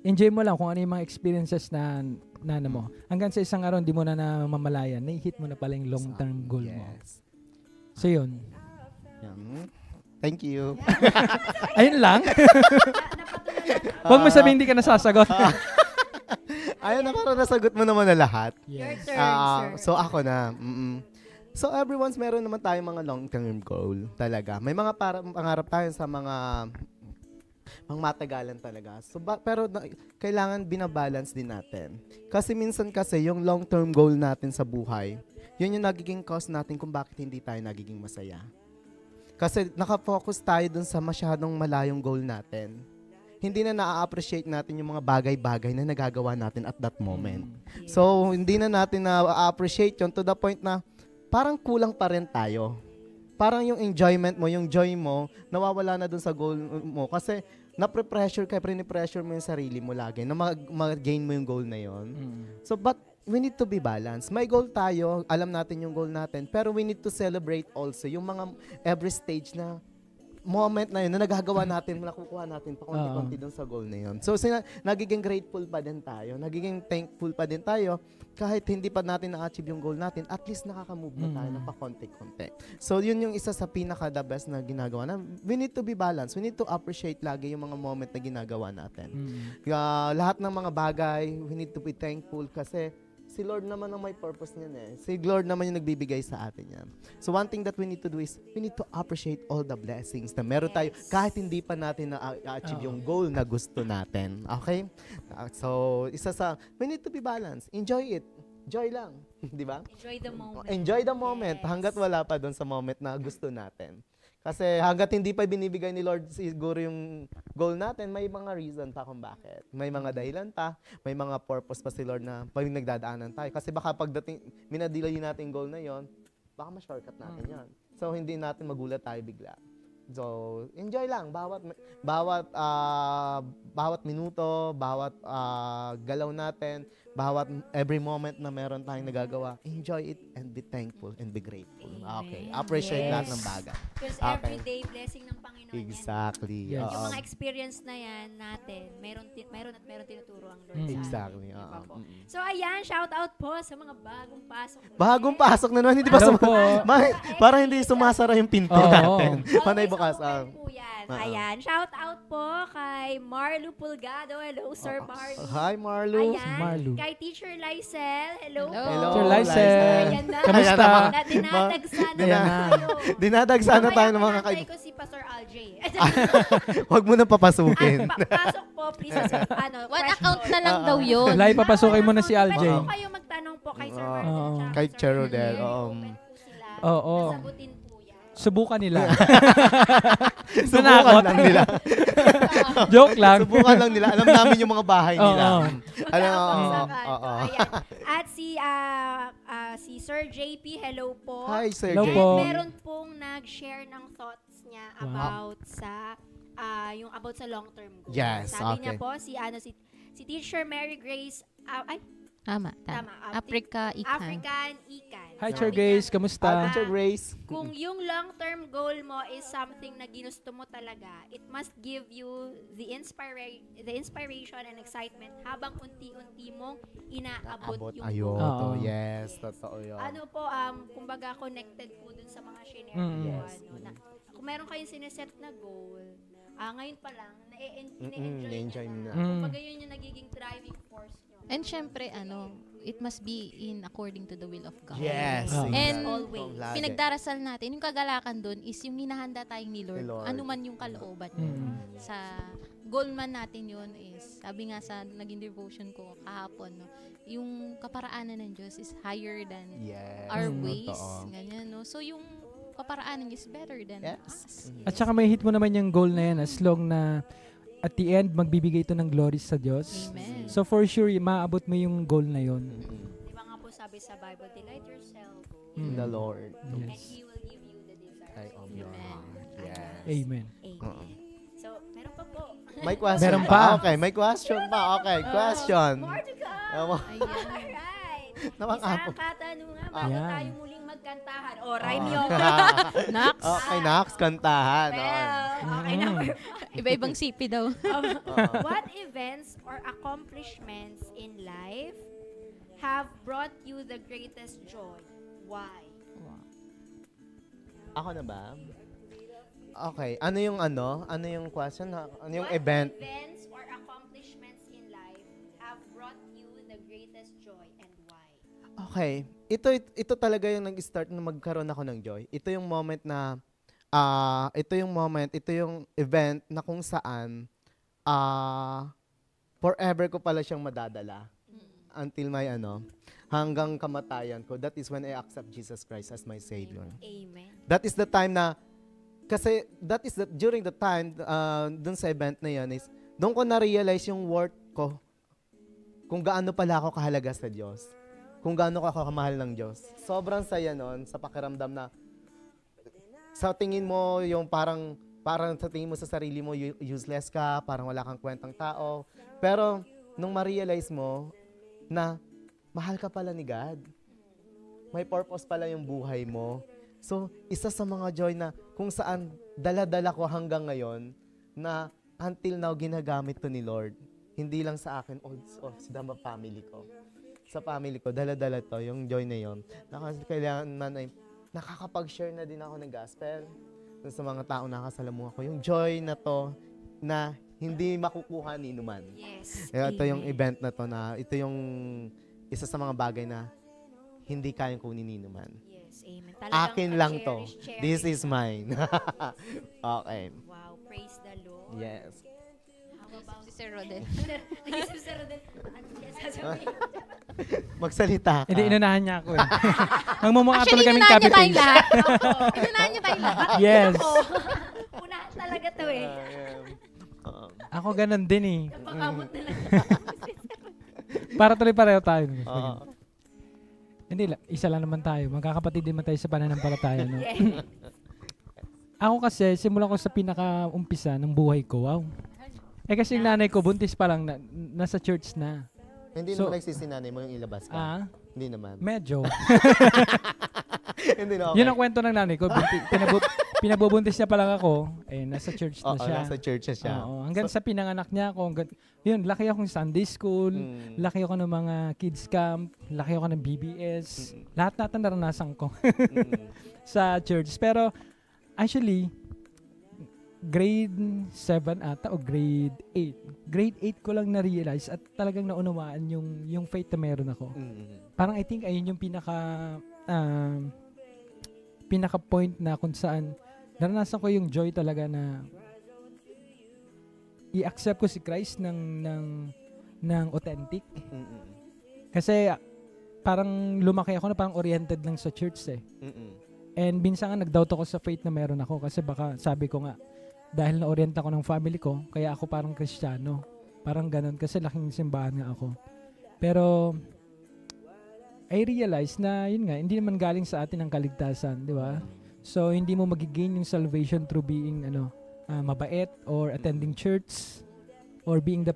enjoy mo lang kung ano yung mga experiences na mo. Hanggang sa isang araw, hindi mo na namamalayan. Na-hit mo na pala yung long-term goal mo. So, yun. Thank you. Ayun lang. Huwag mo sabihin hindi ka nasasagot. Ayun na, parang nasagot mo naman na lahat. Your turn, sir. So ako na. So everyone's meron naman tayong mga long-term goal talaga. May mga pangarap tayo sa mga matagalan talaga. So pero kailangan binabalance din natin. Kasi minsan yung long-term goal natin sa buhay, yun yung nagiging cause natin kung bakit hindi tayo nagiging masaya. Kasi nakafocus tayo dun sa masyadong malayong goal natin. Hindi na na-appreciate natin yung mga bagay-bagay na nagagawa natin at that moment. So, hindi na natin na-appreciate yun to the point na parang kulang pa rin tayo. Parang yung enjoyment mo, yung joy mo, nawawala na dun sa goal mo. Kasi na-pressure ka, pressure mo yung sarili mo lagi na mag-gain mo yung goal na yun. So, but we need to be balanced. May goal tayo, alam natin yung goal natin, pero we need to celebrate also yung mga every stage na moment na yun na nagagawa natin, nakukuha natin pa konti-konti dun sa goal na yun. So, nagiging grateful pa din tayo, nagiging thankful pa din tayo, kahit hindi pa natin na-achieve yung goal natin, at least nakaka-move na tayo ng pa konti-konti. So, yun yung isa sa pinaka-the best na ginagawa na. We need to be balanced. We need to appreciate lagi yung mga moment na ginagawa natin. Lahat ng mga bagay, we need to be thankful kasi si Lord naman ang may purpose niyan eh. Si Lord naman yung nagbibigay sa atin yan. So one thing that we need to do is, we need to appreciate all the blessings na meron tayo kahit hindi pa natin na-achieve yung goal na gusto natin. Okay? So, we need to be balanced. Enjoy it. Joy lang. Di ba? Enjoy the moment. Enjoy the moment hanggat wala pa doon sa moment na gusto natin. Kasi hanggat hindi pa binibigay ni Lord siguro yung goal natin, may mga reason pa kung bakit. May mga dahilan pa, may mga purpose pa si Lord na pag nagdadaanan tayo. Kasi baka pagdating, minadilay natin yung goal na yon, baka ma-shortcut natin yon. So, hindi natin magulat tayo bigla. So, enjoy lang. Bawat minuto, bawat galaw natin, bawat every moment na meron tayong nagagawa, enjoy it and be thankful and be grateful. Okay. Appreciate lahat ng bagay. Because everyday blessing ng Panginoon Exactly. Yes. yan. Yung mga experience na yan natin, meron tinuturo ang Lord sa atin. Exactly. Diba po? So, ayan, shout out po sa mga bagong pasok. Bagong pasok na naman, hindi ba Hello po. parang hindi sumasara yung pinto Oo. natin. Panay Always bukas. open po yan. Ayan, shout out po kay Marlu Pulgado. Hello, Sir Marlu. Hi, Marlu. Ayan, Marlu. kay Teacher Lysel. Hello. Hello. Hello, Teacher Lysel. Ayan na. Kamusta? Na dinadagsa na Ayan na. tayo. Dinadagsana tayo ng mga Mamaya kaibigan. ko si Pastor Aljay. Huwag mo na papasukin. Pasok po, please. One fresh account po. na lang daw yun. Wala ipapasukin mo na si Pwede Aljay. po kayo magtanong po kay Sir Oo. Martin at saka Kay Sir Cherodel, Rodel. oo. Open po sila. Oo. Sasagutin po yan. Subukan nila. Subukan lang nila. Joke lang. Subukan lang nila. Alam namin yung mga bahay nila. Oo. Alam, Magkakapagsakan. oo. Ayan. At si Sir JP, hello po. Hi, Sir Hello Jay. po. Meron pong nag-share ng thoughts niya about sa about sa long-term goals. Yes, Sabi niya okay. po si Teacher Mary Grace Tama. Tama. Africa, Ikan. African Ikan. Hi, Sabi Teacher niya, Grace. Kamusta? Teacher Grace. kung yung long-term goal mo is something na ginusto mo talaga, it must give you the inspiration and excitement habang unti-unti mong inaabot Abot. yung Ayun. goal. To. Oo. Yes. Totoo yun. Ano po, kumbaga connected po dun sa mga shinare Mm. ko, Yes. na, kung meron kayong sineset na goal, ngayon pa lang, na-enjoy mo na. Kumbaga yun yung nagiging driving force nyo. And syempre, it must be in according to the will of God. Yes. Ah. And always. Lagi. Pinagdarasal natin, yung kagalakan doon is yung hinahanda tayong ni Lord, Ni Lord. ano man yung kalooban niya. Mm. Sa goal man natin yun is, sabi nga sa naging devotion ko kahapon, no, yung kaparaanan ng Diyos is higher than Yes. our ways. Totoo. Ganyan, no? So, yung kaparaanan is better than Yes. us. At saka may hit mo naman yung goal na yan as long na at the end, magbibigay ito ng glory sa Diyos. Amen. So for sure, maabot mo yung goal na yun. Di ba nga po sabi sa Bible, delight yourself In the Lord. and Yes. He will give you the Ay, desires oh, of your Lord. heart. Yes. Amen. Amen. So, meron pa po. May question Meron pa. Okay, may question pa. Okay, question. More to come. Ayan. Alright. Namang apo. Isang katanungan bago Ayan. tayo muling magkantahan. O, rhyme yun. Nax. Okay, Nax, kantahan. Well, okay, number Iba-ibang sipi daw. What events or accomplishments in life have brought you the greatest joy? Why? Ako na ba? Okay, ano yung Ano yung question? Ano yung What event? events or accomplishments in life have brought you the greatest joy and why? Okay. Ito talaga yung nag-start na magkaroon ako ng joy. Ito yung moment na ito yung event na kung saan forever ko pala siyang madadala until my hanggang kamatayan ko. That is when I accept Jesus Christ as my Savior. Amen. That is the time na kasi during the time dun sa event na yan is doon ko na-realize yung worth ko kung gaano pala ako kahalaga sa Diyos. Kung gaano ko ako kamahal ng Diyos. Sobrang saya nun sa pakiramdam na sa tingin mo yung parang sa tingin mo sa sarili mo useless ka, parang wala kang kwentang tao. Pero nung ma-realize mo na mahal ka pala ni God. May purpose pala yung buhay mo. So, isa sa mga joy na kung saan dala-dala ko hanggang ngayon na until now ginagamit to ni Lord. Hindi lang sa akin, sa family ko. Sa family ko, dala-dala to, yung joy na yon. Kailangan man ay nakakapag-share na din ako ng gospel dun sa mga taong nakasalamuha ko. Yung joy na to na hindi makukuha ni inuman. Yes. Ito yung Amen. event na to na ito yung isa sa mga bagay na hindi kayang kunin ni man. Yes, amen. Akin lang to. cherish. This is mine. Okay. Wow, praise the Lord. Yes. How about Si Sir Rodel. Nag-isip si Rodel, ano kaya sasabihin? Magsalita ka. Hindi, inunahan niya ako eh. Nangmumukha Actually, tuloy kaming inunahan niya copy tayong paste. lahat. Inunahan niya tayong lahat. Yes. Ako, unahan talaga to eh. Ako ganun din eh. Napakamot na lang. Para tuloy pareho tayo. Oo. Hindi, isa lang naman tayo. Magkakapatid din man tayo sa pananampalataya. No? Yeah. Ako kasi, simulan ko sa pinaka-umpisa ng buhay ko. Wow. Kasi yung nanay ko, buntis pa lang, nasa church na. Hindi So- naman nagsisinanay mo yung ilabas ka. Hindi naman. Medyo. Hindi na okay. Yun ang kwento ng nanay ko. Pinabubuntis niya pa lang ako. Nasa church na Oo, siya. nasa church na siya. Oo, hanggang sa pinanganak niya ako. Yun, laki akong Sunday school. Laki ako ng mga kids camp. Laki ako ng BBS. Lahat natin naranasan ko sa church. Pero, actually, grade 7 ata o grade 8. Grade 8 ko lang na-realize at talagang naunawaan yung faith na meron ako. Parang I think ayun yung pinaka point na kung saan naranasan ko yung joy talaga na i-accept ko si Christ ng authentic. Kasi parang lumaki ako na parang oriented lang sa church eh. And minsan nga nag-doubt ako sa faith na meron ako kasi baka sabi ko nga dahil na-orient ako ng family ko, kaya ako parang Kristiyano. Parang ganun kasi laking simbahan nga ako. Pero I realized na yun nga, hindi naman galing sa atin ang kaligtasan, di ba? So hindi mo magigain yung salvation through being mabait or attending church or being the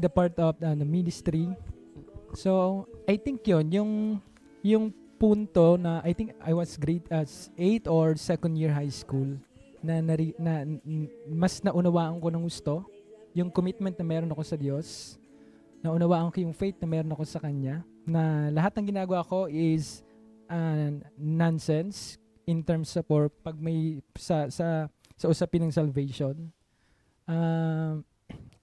part of the ministry. So I think yun yung punto na I think I was grade 8 or second year high school na mas naunawaan ko ng gusto yung commitment na meron ako sa Diyos. Naunawaan ko yung faith na meron ako sa Kanya, na lahat ng ginagawa ko is nonsense in terms of or pag may sa usapin ng salvation.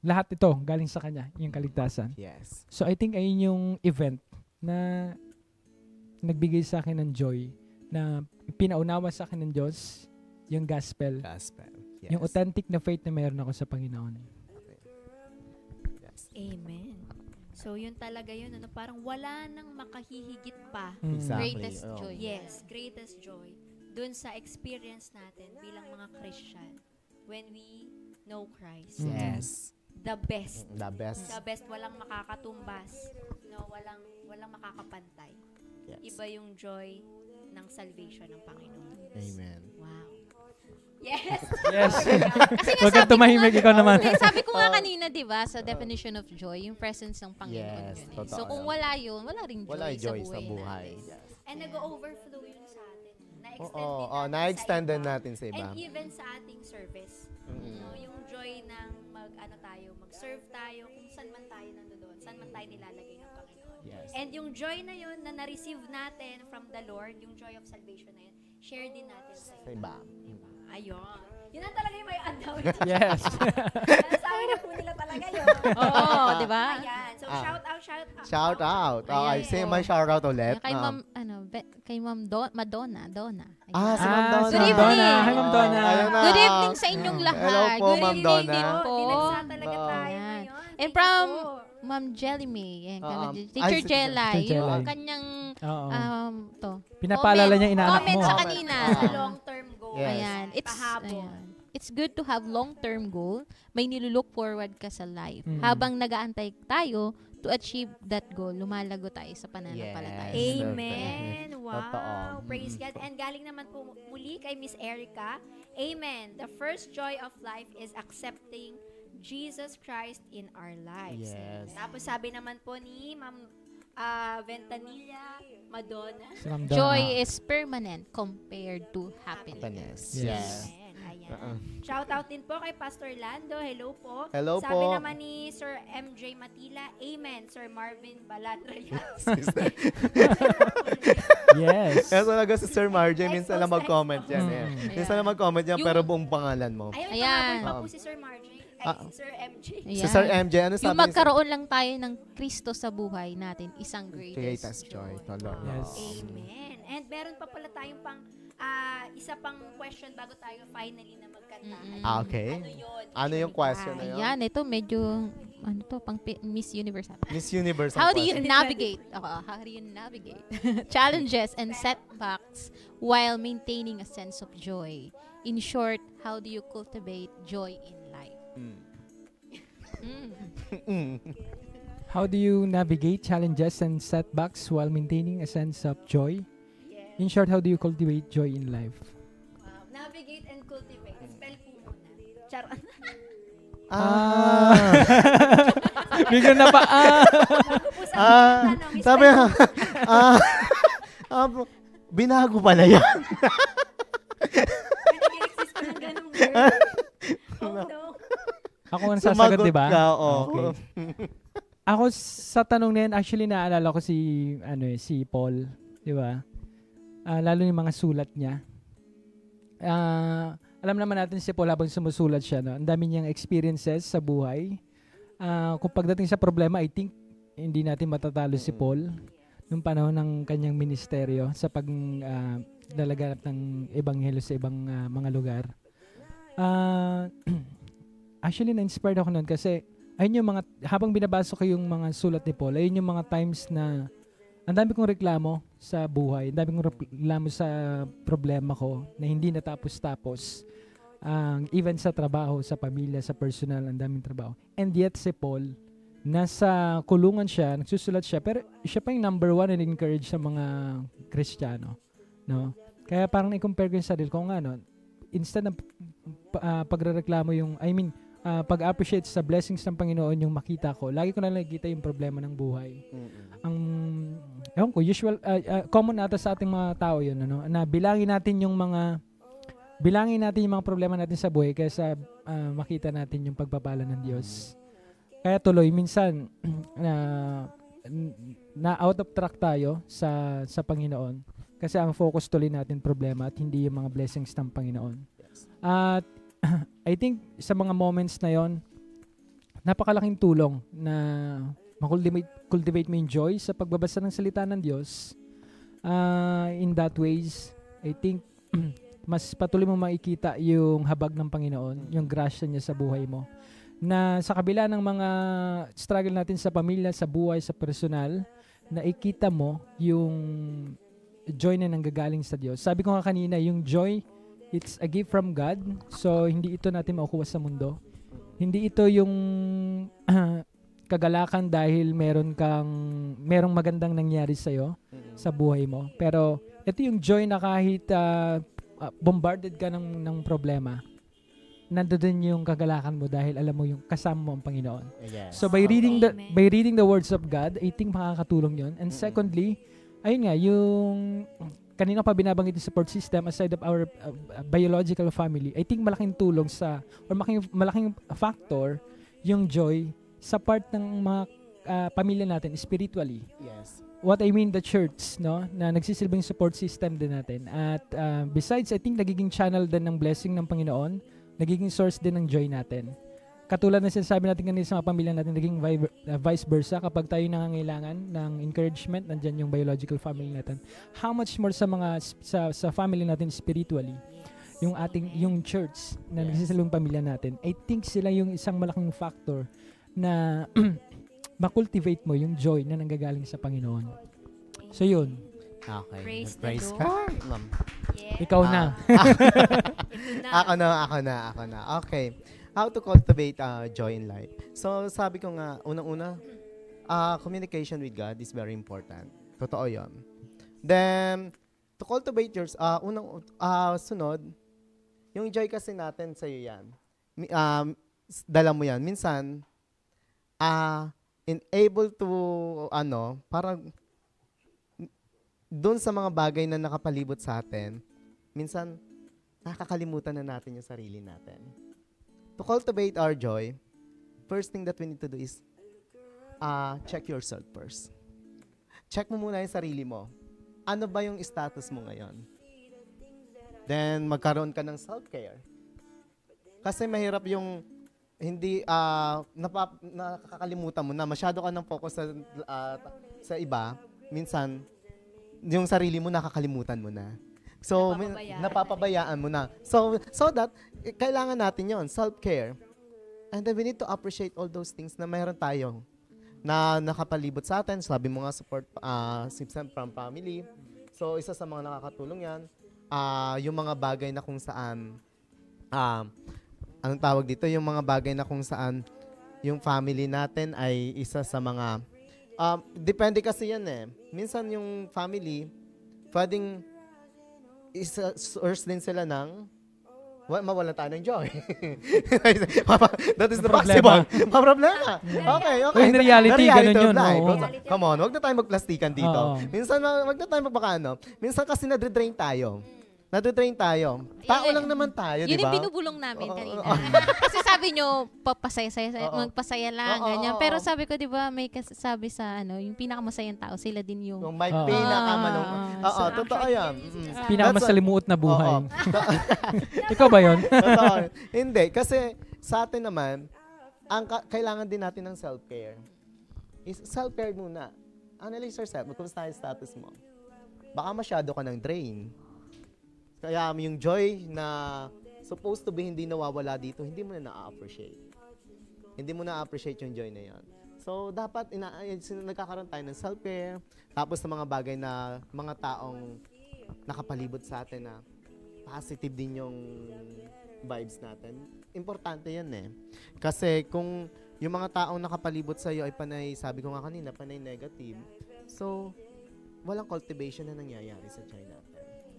Lahat ito galing sa Kanya, yung kaligtasan. Yes. So I think ayun yung event na nagbigay sa akin ng joy, na pinaunawa sa akin ng Diyos yung gospel. Yes. Yung authentic na faith na meron ako sa Panginoon. Yes. Amen. So, yun talaga yun. Parang wala nang makahihigit pa. Exactly. Greatest Oo. joy. Yes, greatest joy. Dun sa experience natin bilang mga Christian when we know Christ. Yes. The best. The best. The best. Walang makakatumbas. No, walang makakapantay. Yes. Iba yung joy ng salvation ng Panginoon. Amen. Wow. Yes. Yes. Kasi nga Huwag kang tumahimik, ikaw naman. Sabi ko nga kanina, di ba, sa definition of joy, yung presence ng Panginoon Yes, yun eh. totoo So kung yan. wala yun, wala ring joy, Wala joy sa buhay buhay. natin. Yes. And nag-overflow yun sa atin. Na-extend Oo, din natin na-extend sa din iba. natin sa iba. And even sa ating service. No, yung joy ng mag-serve tayo kung saan man tayo nandoon, saan man tayo nilalagay ng Panginoon. Yes. And yung joy na yun na na-receive natin from the Lord, yung joy of salvation na yun, share din natin sa Sa iba. Ayun. Yun na talaga yung may andaw. Yes. Sabi na po nila talaga yun. Oo, di ba? Ayan. So, Ah. shout out. Shout out. Okay, Ayan. say my shout out ulit. Kay Ma'am, Madonna. Si Ma'am Ah, Donna. si Good Ma'am Donna. evening. Hi, Ma'am Donna. Ayun na. Good evening sa inyong lahat. Hello po, Good Ma'am evening Donna. din po. Dinagsa talaga tayo Ayan. ngayon. And Thank from you po. Ma'am Jelly May, Ay, Teacher si Jelay, Teacher yung Jelay. kanyang Oo. comment Pinapaalala niya inaanak comment mo. sa kanina. Long-term goal. Yes. Ayan. Pahabol. It's good to have long-term goal. May nilulook forward ka sa life. Mm. Habang nag-aantay tayo to achieve that goal, lumalago tayo sa pananampalataya. Yes. Amen. Wow. Totoo. Praise God. And galing naman po muli kay Miss Erica. Amen. The first joy of life is accepting Jesus Christ in our lives. Yes. Tapos sabi naman po ni Ma'am Ventanilla Madonna. Si Ma'am Donna. Joy is permanent compared to happiness. Happiness. Yes. Amen. Ayan. Shout out din po kay Pastor Lando. Hello po. Hello Sabi po. naman ni Sir MJ Matila. Amen. Sir Marvin Balandrayas. Yes. Kaya talaga si Sir Marjay, minsan lang mag-comment yan. Mm. Minsan lang mag-comment yan, pero buong pangalan mo. Ayun, Ayan. pa po si Sir Margie. Sir MJ. Si Sir MJ, ano sabi Yung magkaroon lang tayo ng Kristo sa buhay natin, isang greatest joy. Yes. Amen. And meron pa pala tayong isa pang question bago tayo finally na magkantahan. Okay. Ano yun? Ano yung question na yun? Ayan, ito medyo, pang Miss Universe. Miss Universe. How do you navigate? How do you navigate challenges and setbacks while maintaining a sense of joy? In short, how do you cultivate joy in life? How do you navigate challenges and setbacks while maintaining a sense of joy? Yes. In short, how do you cultivate joy in life? Navigate and cultivate. Spell po muna. Charot. Bigyan na pa. Sabi binago pala yan. Nag-exist pa ng ganung word. Oh no. Ako ang sasagot, di ba? Ka, oh. Okay. Ako sa tanong na yan, actually naalala ko si Paul, di ba? Lalo yung mga sulat niya. Alam naman natin si Paul habang sumusulat siya, no? Ang dami niyang experiences sa buhay. Kung pagdating sa problema, I think hindi natin matatalo si Paul nung panahon ng kanyang ministeryo sa pagdalaganap ng ebanghelyo sa ibang mga lugar. Actually, na-inspired ako noon kasi ayun yung habang binabasa ko yung mga sulat ni Paul, ayun yung mga times na ang dami kong reklamo sa buhay, ang dami kong reklamo sa problema ko na hindi natapos-tapos. Even sa trabaho, sa pamilya, sa personal, ang daming trabaho. And yet si Paul, nasa kulungan siya, nagsusulat siya, pero siya pa yung number one and encourage sa mga Kristiyano. No? Kaya parang i-compare ko yung sarili ko nga, no? Instead ng pagrereklamo pag-appreciate sa blessings ng Panginoon yung makita ko, lagi ko na nakikita yung problema ng buhay. Ewan ko, common ata sa ating mga tao yun, ano? Na bilangin natin yung mga problema natin sa buhay kaysa makita natin yung pagpapala ng Diyos. Kaya tuloy, minsan, na out of track tayo sa Panginoon kasi ang focus tuloy natin problema at hindi yung mga blessings ng Panginoon. At I think sa mga moments na yon, napakalaking tulong na cultivate mo yung joy sa pagbabasa ng salita ng Diyos. In that ways, I think mas patuloy mo makikita yung habag ng Panginoon, yung grasya niya sa buhay mo. Na sa kabila ng mga struggle natin sa pamilya, sa buhay, sa personal, nakikita mo yung joy na nanggagaling sa Diyos. Sabi ko nga kanina, yung joy, it's a gift from God. So, hindi ito natin makukuha sa mundo. Hindi ito yung kagalakan dahil merong magandang nangyari sa'yo sa buhay mo. Pero, ito yung joy na kahit bombarded ka ng problema, nandoon yung kagalakan mo dahil alam mo yung kasama mo ang Panginoon. Yes. So, by reading the words of God, I think makakatulong yun. And secondly, ayun nga, yung kanina pa binabanggit yung support system aside of our biological family, I think malaking tulong malaking factor yung joy sa part ng mga pamilya natin spiritually. Yes. What I mean, the church, no, na nagsisilbing support system din natin. At besides, I think nagiging channel din ng blessing ng Panginoon, nagiging source din ng joy natin. Katulad na sinasabi natin kanina sa mga pamilya natin, naging vice versa. Kapag tayo nangangailangan ng encouragement, nandyan yung biological family natin. How much more sa mga sa family natin spiritually, yung church na nagsisilbing pamilya natin. I think sila yung isang malaking factor na makultivate mo yung joy na nanggagaling sa Panginoon. So yun. Okay. Praise the God. Yeah. Ikaw na. Ako na. Okay. How to cultivate joy in life. So, sabi ko nga, unang-una, communication with God is very important. Totoo yun. Then, to cultivate yours, sunod, yung joy kasi natin sa'yo yan. Dala mo yan. Minsan, able to, parang, doon sa mga bagay na nakapalibot sa atin, minsan, nakakalimutan na natin yung sarili natin. To cultivate our joy, first thing that we need to do is check yourself first. Check mo muna yung sarili mo. Ano ba yung status mo ngayon? Then, magkaroon ka ng self-care. Kasi mahirap yung hindi nakakalimutan mo na masyado ka nang focus sa iba, minsan yung sarili mo nakakalimutan mo na. So napapabayaan mo na. So that kailangan natin 'yon, self-care. And then we need to appreciate all those things na mayroon tayo na nakapalibot sa atin. Sabi mo nga support from family. So isa sa mga nakakatulong 'yan, yung mga bagay na kung saan anong tawag dito, yung mga bagay na kung saan yung family natin ay isa sa mga depende kasi yan eh. Minsan yung family pwedeng source din sila ng mawalan tayo ng joy. That is the possible. Problema. Okay. In reality, ganun yun. Come on, wag na tayo magplastikan dito. Minsan, wag na tayo magbaka. Minsan kasi nadredrain tayo. Tao lang naman tayo, di ba? Yun yung binubulong namin kanina. Kasi sabi nyo, magpasaya lang, ganyan. Pero sabi ko, di ba, may sabi sa, yung pinakamasayang tao, sila din yung... May pinakamalong... Totoo yan. Pinakamasalimuot na buhay. Ikaw ba yun? Hindi, kasi sa atin naman, kailangan din natin ng self-care. Self-care muna. Analyze yourself. Kumusta yung status mo? Baka masyado ka ng drain. Kaya yung joy na supposed to be hindi nawawala dito, hindi mo na na-appreciate. Hindi mo na-appreciate yung joy na yan. So, dapat nagkakaroon tayo ng self-care, tapos sa mga bagay na mga taong nakapalibot sa atin na positive din yung vibes natin. Importante yan eh. Kasi kung yung mga taong nakapalibot sa'yo ay panay, sabi ko nga kanina, panay negative, so, walang cultivation na nangyayari sa joy natin.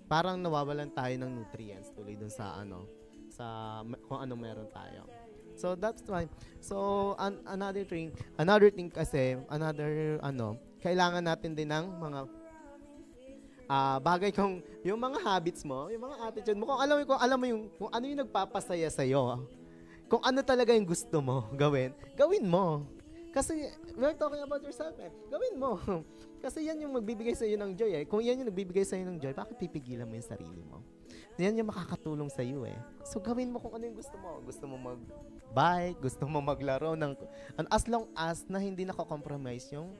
Parang nawawalan tayo ng nutrients tuloy dun sa kung anong meron tayo. So that's why. So another thing kasi, kailangan natin din ng mga bagay kung yung mga habits mo, yung mga attitude mo, kung alam mo kung ano yung nagpapasaya sa iyo. Kung ano talaga yung gusto mo gawin mo. Kasi we're talking about yourself eh. Gawin mo. Kasi yan yung magbibigay sa iyo ng joy eh. Kung yan yung nagbibigay sa iyo ng joy, bakit pipigilan mo yung sarili mo? Yan yung makakatulong sa iyo eh. So gawin mo kung ano yung gusto mo. Gusto mo mag-bike, gusto mo maglaro ng as long as na hindi nako-compromise yung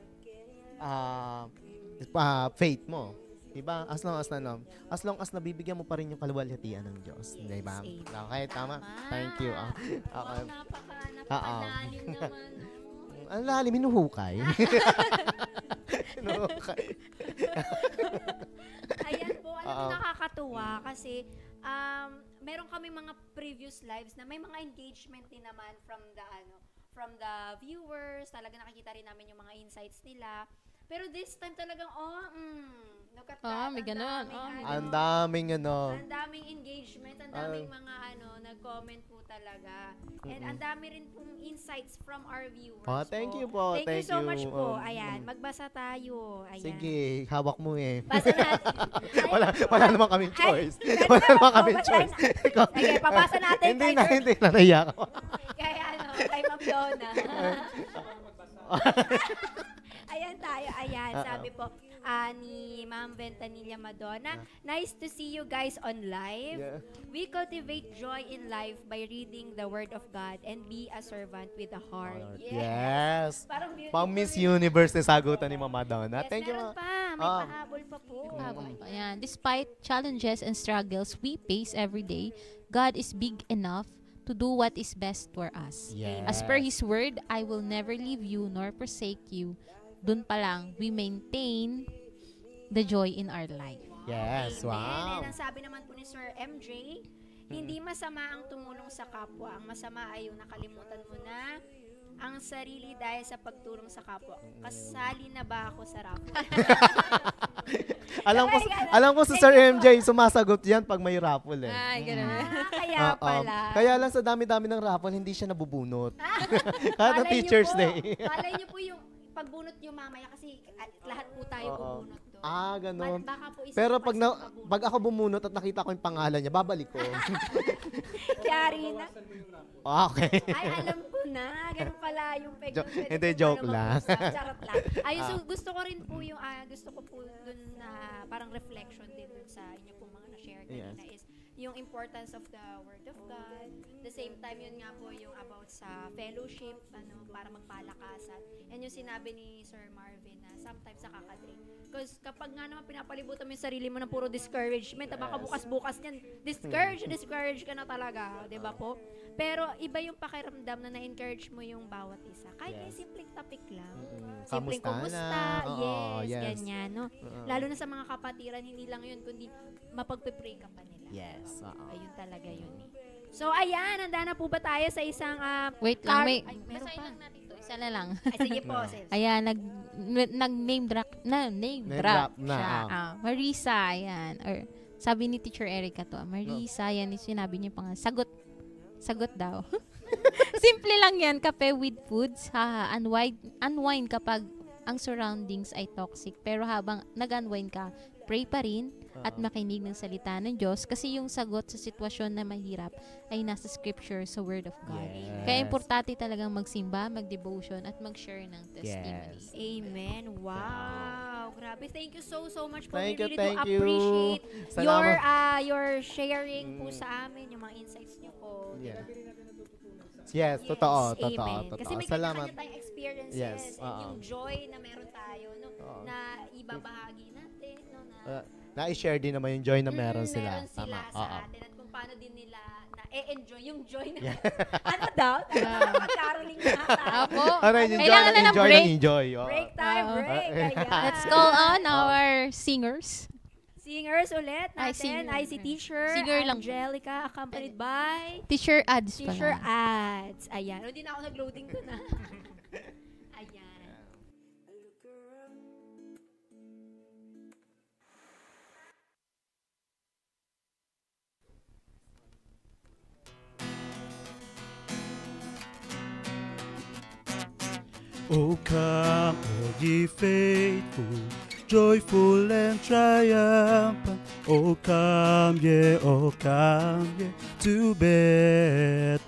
faith mo. Diba? As long as nabibigyan mo pa rin yung kaluwalhatian ng Diyos. Diba? Okay, tama. Thank you. Okay. Napakalalim naman. Ang lalim, hinuhukay. Ayan po, nakakatuwa kasi meron kami mga previous lives na may mga engagement din naman from the viewers. Talaga nakikita rin namin yung mga insights nila. Pero this time talagang, look at that. May ganun. Ang daming Ang daming engagement, ang daming mga nag-comment po talaga. And ang dami rin pong insights from our viewers. Thank you po. Thank you so much po. Ayan, magbasa tayo. Ayan. Sige, hawak mo eh. Basa natin. wala naman kaming choice. Wala naman kaming choice. Sige, papasa natin. Hindi na naiyak ako. Kaya kay Ma'am Donna. Ayan tayo, sabi po ni Ma'am Ventanilla Madonna, nice to see you guys on live. We cultivate joy in life by reading the Word of God and be a servant with a heart. Yes. Pang Miss Universe na sagutan ni Mama Donna. Yes, Thank you. Meron pa. May pahabol pa po. Ayan. Despite challenges and struggles we face every day, God is big enough to do what is best for us. Yes. As per His word, I will never leave you nor forsake you. Dun pa lang, we maintain the joy in our life. Yes, Amen. wow. And ang sabi naman po ni Sir MJ, hindi masama ang tumulong sa kapwa. Ang masama ay yung nakalimutan mo na ang sarili dahil sa pagtulong sa kapwa. Kasali na ba ako sa raffle? alam ko sa Sir MJ, sumasagot yan pag may raffle eh. Ay, ganun. Kaya pala. Kaya lang sa dami-dami ng raffle, hindi siya nabubunot. Kahit na Teacher's Day. Malay niyo po yung pagbunot niyo mamaya kasi lahat po tayo bubunot doon. Ganun. Baka po Pero pag ako bumunot at nakita ko yung pangalan niya, babalik ko. Yari na. Okay. Ay, alam ko na. Ganun pala yung peg. Hindi, joke lang. Charot lang. Ay, so gusto ko rin po yung, gusto ko po dun na parang reflection din dun sa inyo pong mga na-share kanina is, yung importance of the Word of God. The same time, yun nga po yung about sa fellowship, para magpalakasan. And yung sinabi ni Sir Marvin na sometimes nakakadrain. Because kapag nga naman pinapalibutan mo yung sarili mo ng puro discouragement, baka bukas-bukas niyan, discourage ka na talaga, di ba po? Pero iba yung pakiramdam na na-encourage mo yung bawat isa. Kahit yung simpleng topic lang. Simpleng kumusta, ganyan, no? Lalo na sa mga kapatiran, hindi lang yun, kundi mapagpipray ka pa nila. Yes. Ayun talaga yun eh. So, ayan, handa na po ba tayo sa isang Wait lang, meron basahin pa. lang natin to. Isa na lang. Ay, sige po, sis. Ayan, nag-name drop na, siya. Marisa, ayan. Or, sabi ni Teacher Erica to, Marisa, yan, sinabi niya pa nga, sagot daw. Simple lang yan, kape with foods, unwind kapag ang surroundings ay toxic. Pero habang nag-unwind ka, pray pa rin at makinig ng salita ng Diyos kasi yung sagot sa sitwasyon na mahirap ay nasa scripture, sa Word of God. Yes. Kaya importante talagang magsimba, mag-devotion at mag-share ng testimony. Yes. Amen. Wow. Grabe. Thank you so much po. Thank We you, really thank do you. appreciate Salamat. your sharing po sa amin, yung mga insights niyo po. Yeah. Yes, totoo. Amen. Kasi may Salamat. kanya-kanya tayong experiences Yes, and yung joy na meron tayo, no, na ibabahagi natin, no, na Na-share din naman yung joy na meron sila. Meron sila Tama. sa atin at kung paano din nila na-enjoy yung joy na ano daw? Mag-caroling na tayo. Apo, Yung kailangan na ng break. enjoy. Break time, break. Ayan. Let's call on our singers. Singers ulit natin. singer. Ay, si Teacher Singer lang. Angelica, accompanied by Teacher ads pa Teacher lang. Ads. Ayan. Hindi na ako nag-loading ko na. Ayan. O come, all ye faithful, joyful and triumphant. O come ye to Bethlehem.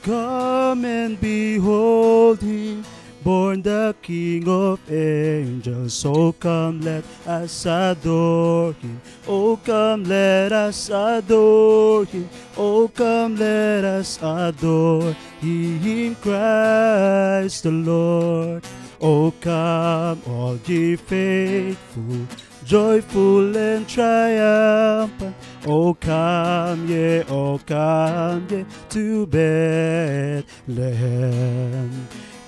Come and behold him, born the King of angels. So come, let us adore him. Oh, come, let us adore him. Oh, come, let us adore him, Christ the Lord. Oh, come, all ye faithful, joyful and triumphant. Oh, come ye to Bethlehem.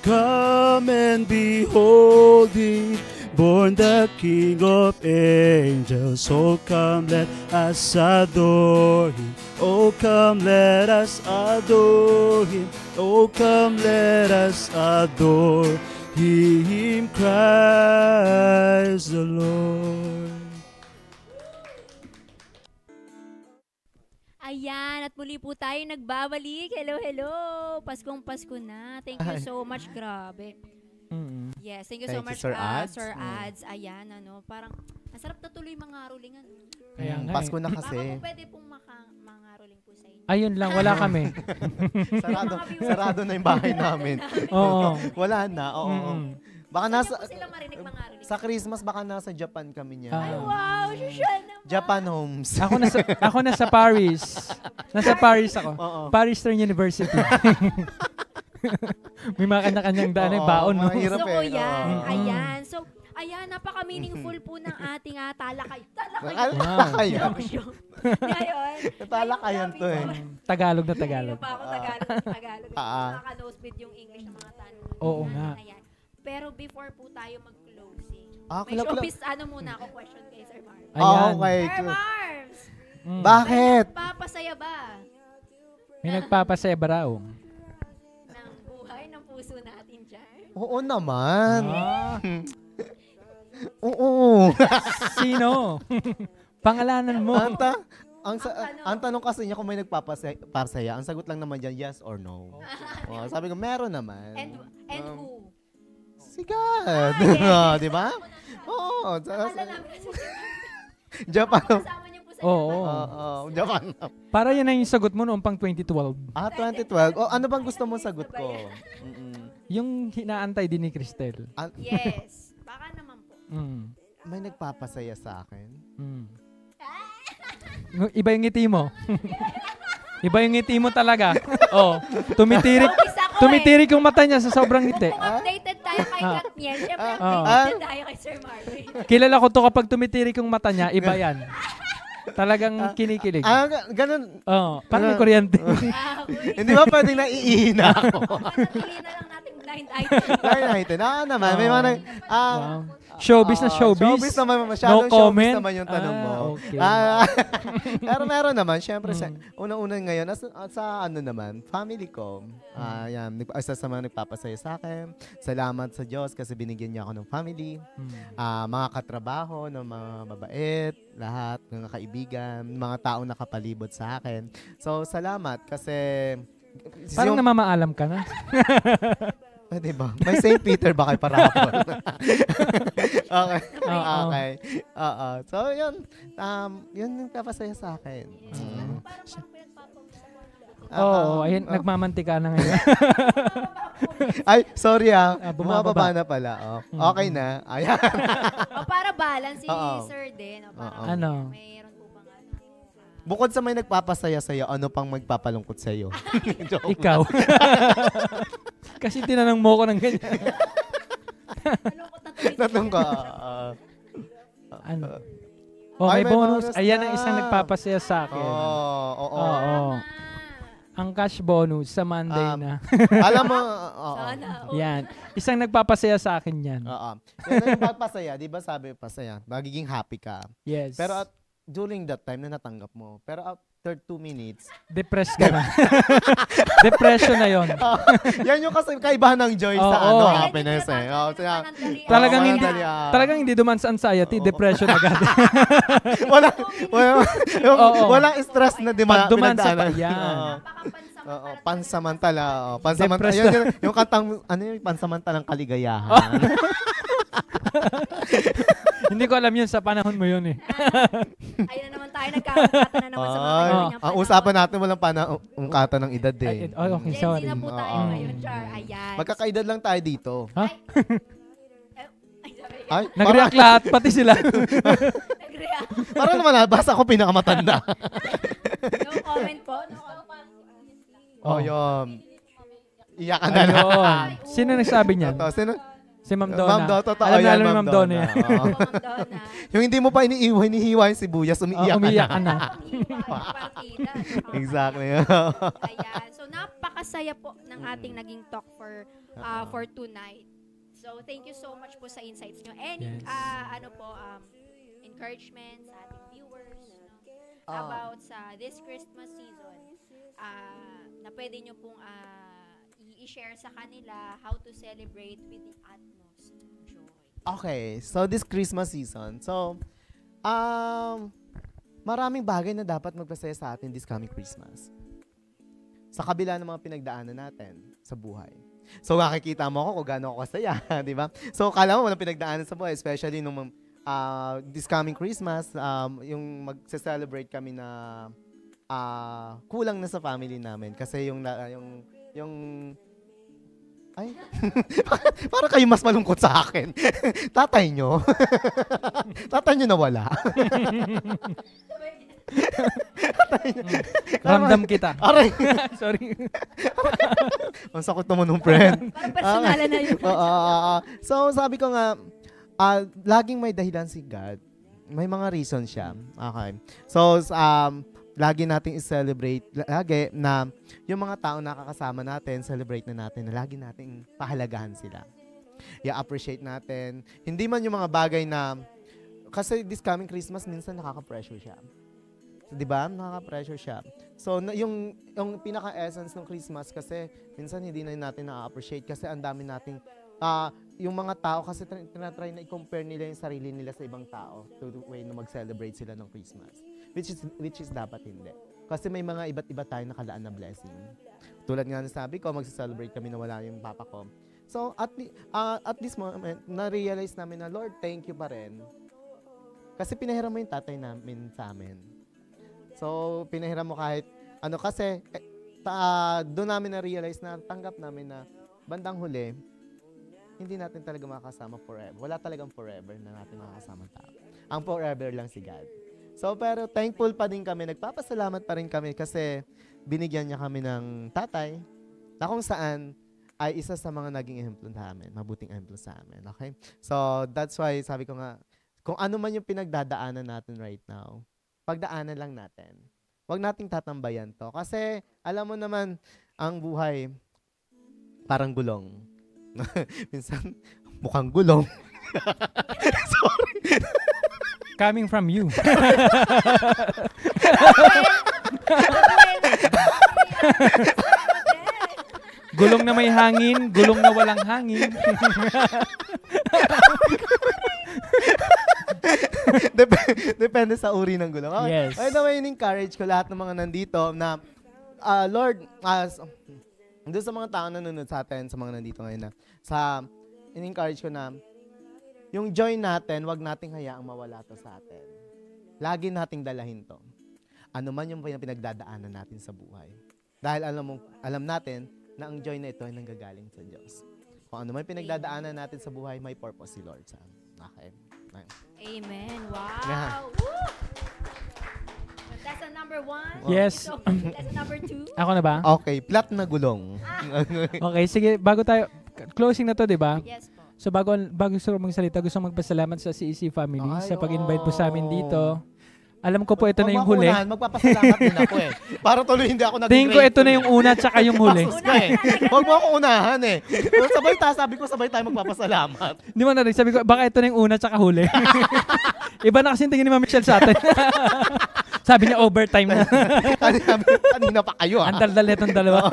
Come and behold him, born the King of angels. So come, let us adore him. Oh, come, let us adore him. Oh, come, let us adore him, Christ the Lord. Ayan, at muli po tayo nagbabalik. Hello, hello. Paskong Pasko na. Thank you so much. Grabe. Yes, thank you so Thank you, much, Sir Ads. Sir Ads. Ayan, mga masarap na tuloy mga rulingan. Kaya nga Pasko na Baka kasi. po pwede pong mga ruling po sa inyo. Ayun lang, wala kami. Sarado na yung bahay namin. Oo. Wala na. Oo. Baka Nasa, nasa po sila marinig mga ruling. sa Christmas baka nasa Japan kami niya. Ay, wow, Shoshana naman. Japan homes. Ako nasa Paris. Nasa Paris ako. Oo. Paris Eastern University. May mga kanya-kanyang daan, Oo, baon, no? mahirap. Gusto ko eh. yan. Oo. Ayan. So, ayan, napaka-meaningful po ng ating talakay. Talakayan. Ngayon. Talakayan to eh. Tagalog na Tagalog. Tagalog. Pa ako Tagalog. Nakaka-nosebleed yung English ng mga tanong. Oo nga. Ayan. Pero before po tayo mag-closing, may Kula-kula. showbiz, muna ako question kay Sir Marv. Ayan. Okay. Sir Marvs, Bakit? papasaya ba May nagpapasaya ba raw? ng buhay ng puso natin dyan? Oo naman. Ah, Oo. sino? Pangalanan mo. Ang tanong kasi niya kung may nagpapasaya, ang sagot lang naman dyan, yes or no. Oh, sabi ko, meron naman. And who? Si God. yes. Di ba? Oo. Akala namin kasi Japan. kasama niyo po sa Oo. Japan. Para yan na yung sagot mo noong pang 2012. 2012. Oh, ano bang gusto mong sagot ko? Yung hinaantay din ni Cristel. Yes. Baka naman po. Mm. May nagpapasaya sa akin. Mm. Iba yung ngiti mo. Iba yung ngiti mo talaga. Oh, tumitirik yung mata niya sa sobrang ngiti. Kung updated tayo kay Katniel, syempre Ah. updated tayo kay Sir Marvin. Kilala ko to kapag tumitirik yung mata niya, iba yan. Talagang kinikilig. Ganun. Oh, parang may kuryente. Hindi ba pwedeng naiihina ako? Napili na lang natin blind item. Blind item. Naman. May mga Wow. Showbiz na showbiz. Showbiz naman. Masyadong No showbiz comment? naman yung tanong mo. Okay. Pero meron naman. Siyempre, unang-unang ngayon, sa ano naman, family ko. Yan, isa sa mga nagpapasaya sa akin. Salamat sa Diyos kasi binigyan niya ako ng family. Mga katrabaho, ng mga mabait, lahat, mga kaibigan, mga taong nakapalibot sa akin. So, salamat kasi... Parang namamaalam ka na. Diba? May St. Peter ba kay Parapol? Okay. Oo. Okay. Oo. So, yun. Yun yung kapasaya sa akin. Oo, ayun, nagmamantika na ngayon. Ay, sorry bumababa. Bumababa na pala. Oh. Okay na. Ayan. Para balance si Oo. Sir din. Ano? Mayroon po bang Bukod sa may nagpapasaya sa'yo, ano pang magpapalungkot sa'yo? Ikaw. Kasi tinanong mo ko ng ganyan. Tatlong ka. Ano? Oh, Ay, may may bonus. bonus Ayan na. ang isang nagpapasaya sa akin. Oo. Oo. Ang cash bonus sa Monday na. Alam mo, Sana. Yan. Isang nagpapasaya sa akin yan. Oo. Yan ang magpapasaya. Di ba sabi pasaya? Magiging happy ka. Yes. Pero during that time na natanggap mo. Pero after 2 minutes, depressed ka na. Depression na yon. yan yung kasi kaibahan ng joy sa Oo. happiness eh. Talagang hindi duman sa anxiety, depression agad. Walang stress na Pag-duman sa pinagdaanan. yan. Oo, pansamantala. Depressed Yung kantang, ano yung pansamantalang kaligayahan? Hindi ko alam yun, sa panahon mo yun eh. Ayun na naman tayo, nagkakata na naman sa mga kanyang Ang usapan natin walang panungkata ng edad eh. Okay, Gen Z sorry. na po tayo ngayon, Char. Ayan. Magkakaedad lang tayo dito. Ha? Ay, Nag-react lahat, pati sila. Nag-react. Parang naman nabasa ko pinakamatanda. No comment po. No comment. Oh, yun. Iyakan na lang. Ayun. Sino nagsabi niyan? Totoo. Sino? Si Ma'am Donna. Ma'am Donna, totoo Alam na yan, alam ni Ma'am Ma'am Donna yan. Donna. Oo. Ma'am Donna. Yung hindi mo pa hinihiwa yung sibuyas, umiiyak Umiyak ka ka na. na. Partida. Exactly. Ayan. So, napakasaya po ng ating naging talk for tonight. So, thank you so much po sa insights nyo. Any, Yes. encouragement sa ating viewers about sa this Christmas season na pwede nyo pong i-share sa kanila how to celebrate with the utmost joy. Okay, so this Christmas season, maraming bagay na dapat magpasaya sa atin this coming Christmas. Sa kabila ng mga pinagdaanan natin sa buhay. So, makikita mo ako kung gaano ako kasaya, di ba? So, kala mo walang pinagdaanan sa buhay, especially nung this coming Christmas, yung magse-celebrate kami na kulang na sa family namin. Kasi ay, para kayo mas malungkot sa akin. Tatay nyo. Tatay nyo nawala. Ramdam kita. Aray. Sorry. Ang sakot naman ng friend. Parang personalan na yun. So, sabi ko nga, laging may dahilan si God. May mga reason siya. Okay. So, lagi nating i-celebrate, lagi na yung mga tao nakakasama natin, celebrate na natin, na lagi nating pahalagahan sila. I-appreciate natin. Hindi man yung mga bagay na, kasi this coming Christmas, minsan nakaka-pressure siya. So, di ba? Nakaka-pressure siya. So, yung pinaka-essence ng Christmas kasi, minsan hindi na natin na-appreciate kasi ang dami nating, yung mga tao kasi tinatry na i-compare nila yung sarili nila sa ibang tao to the way na mag-celebrate sila ng Christmas. Which is dapat hindi. Kasi may mga iba't iba tayong nakalaan na blessing. Tulad nga na sabi ko, mag-celebrate kami na wala yung papa ko. So, at this moment, na-realize namin na, Lord, thank you pa rin. Kasi pinahiram mo yung tatay namin sa amin. So, pinahiram mo kahit, kasi, doon namin na-realize na, tanggap namin na, bandang huli, hindi natin talaga makakasama forever. Wala talagang forever na natin makakasama tao. Ang forever lang si God. So, pero thankful pa din kami. Nagpapasalamat pa rin kami kasi binigyan niya kami ng tatay na kung saan ay isa sa mga naging ehemplo sa amin. Mabuting ehemplo sa amin. Okay? So, that's why sabi ko nga, kung ano man yung pinagdadaanan natin right now, pagdaanan lang natin. Huwag nating tatambayan to. Kasi, alam mo naman, ang buhay, parang gulong. Minsan, mukhang gulong. Sorry. Coming from you. Gulong na may hangin, gulong na walang hangin. Depende sa uri ng gulong. Yes. By the way, in-encourage ko lahat ng mga nandito na, Lord, doon sa mga tao na nanonood sa atin, sa mga nandito ngayon in-encourage ko na, yung joy natin, wag nating hayaang mawala to sa atin. Lagi nating dalahin to. Ano man yung pinagdadaanan natin sa buhay. Dahil alam natin na ang joy na ito ay nanggagaling sa Diyos. Kung ano man pinagdadaanan natin sa buhay, may purpose si Lord sa amin. Okay. Amen. Wow. Yeah. Woo! Lesson number 1. Yes. So, lesson number 2. Ako na ba? Okay, flat na gulong. Okay, sige. Bago tayo, closing na to, di ba? Yes po. So bago gusto ko magsalita, gusto kong magpasalamat sa CEC family sa pag-invite po sa amin dito. Alam ko po ito na yung huli. Magpapasalamat din ako eh. Para tuloy hindi ako nag-grateful. Tingin ko ito na yung una tsaka yung huli. Huwag mo ako unahan eh. Sabi ko sabay tayo magpapasalamat. Hindi mo na rin. Sabi ko, baka ito na yung una tsaka huli. Iba na kasi tingin ni Ma'am Michelle sa atin. Sabi niya overtime na. Kanina pa kayo Ang daldal itong dalawa.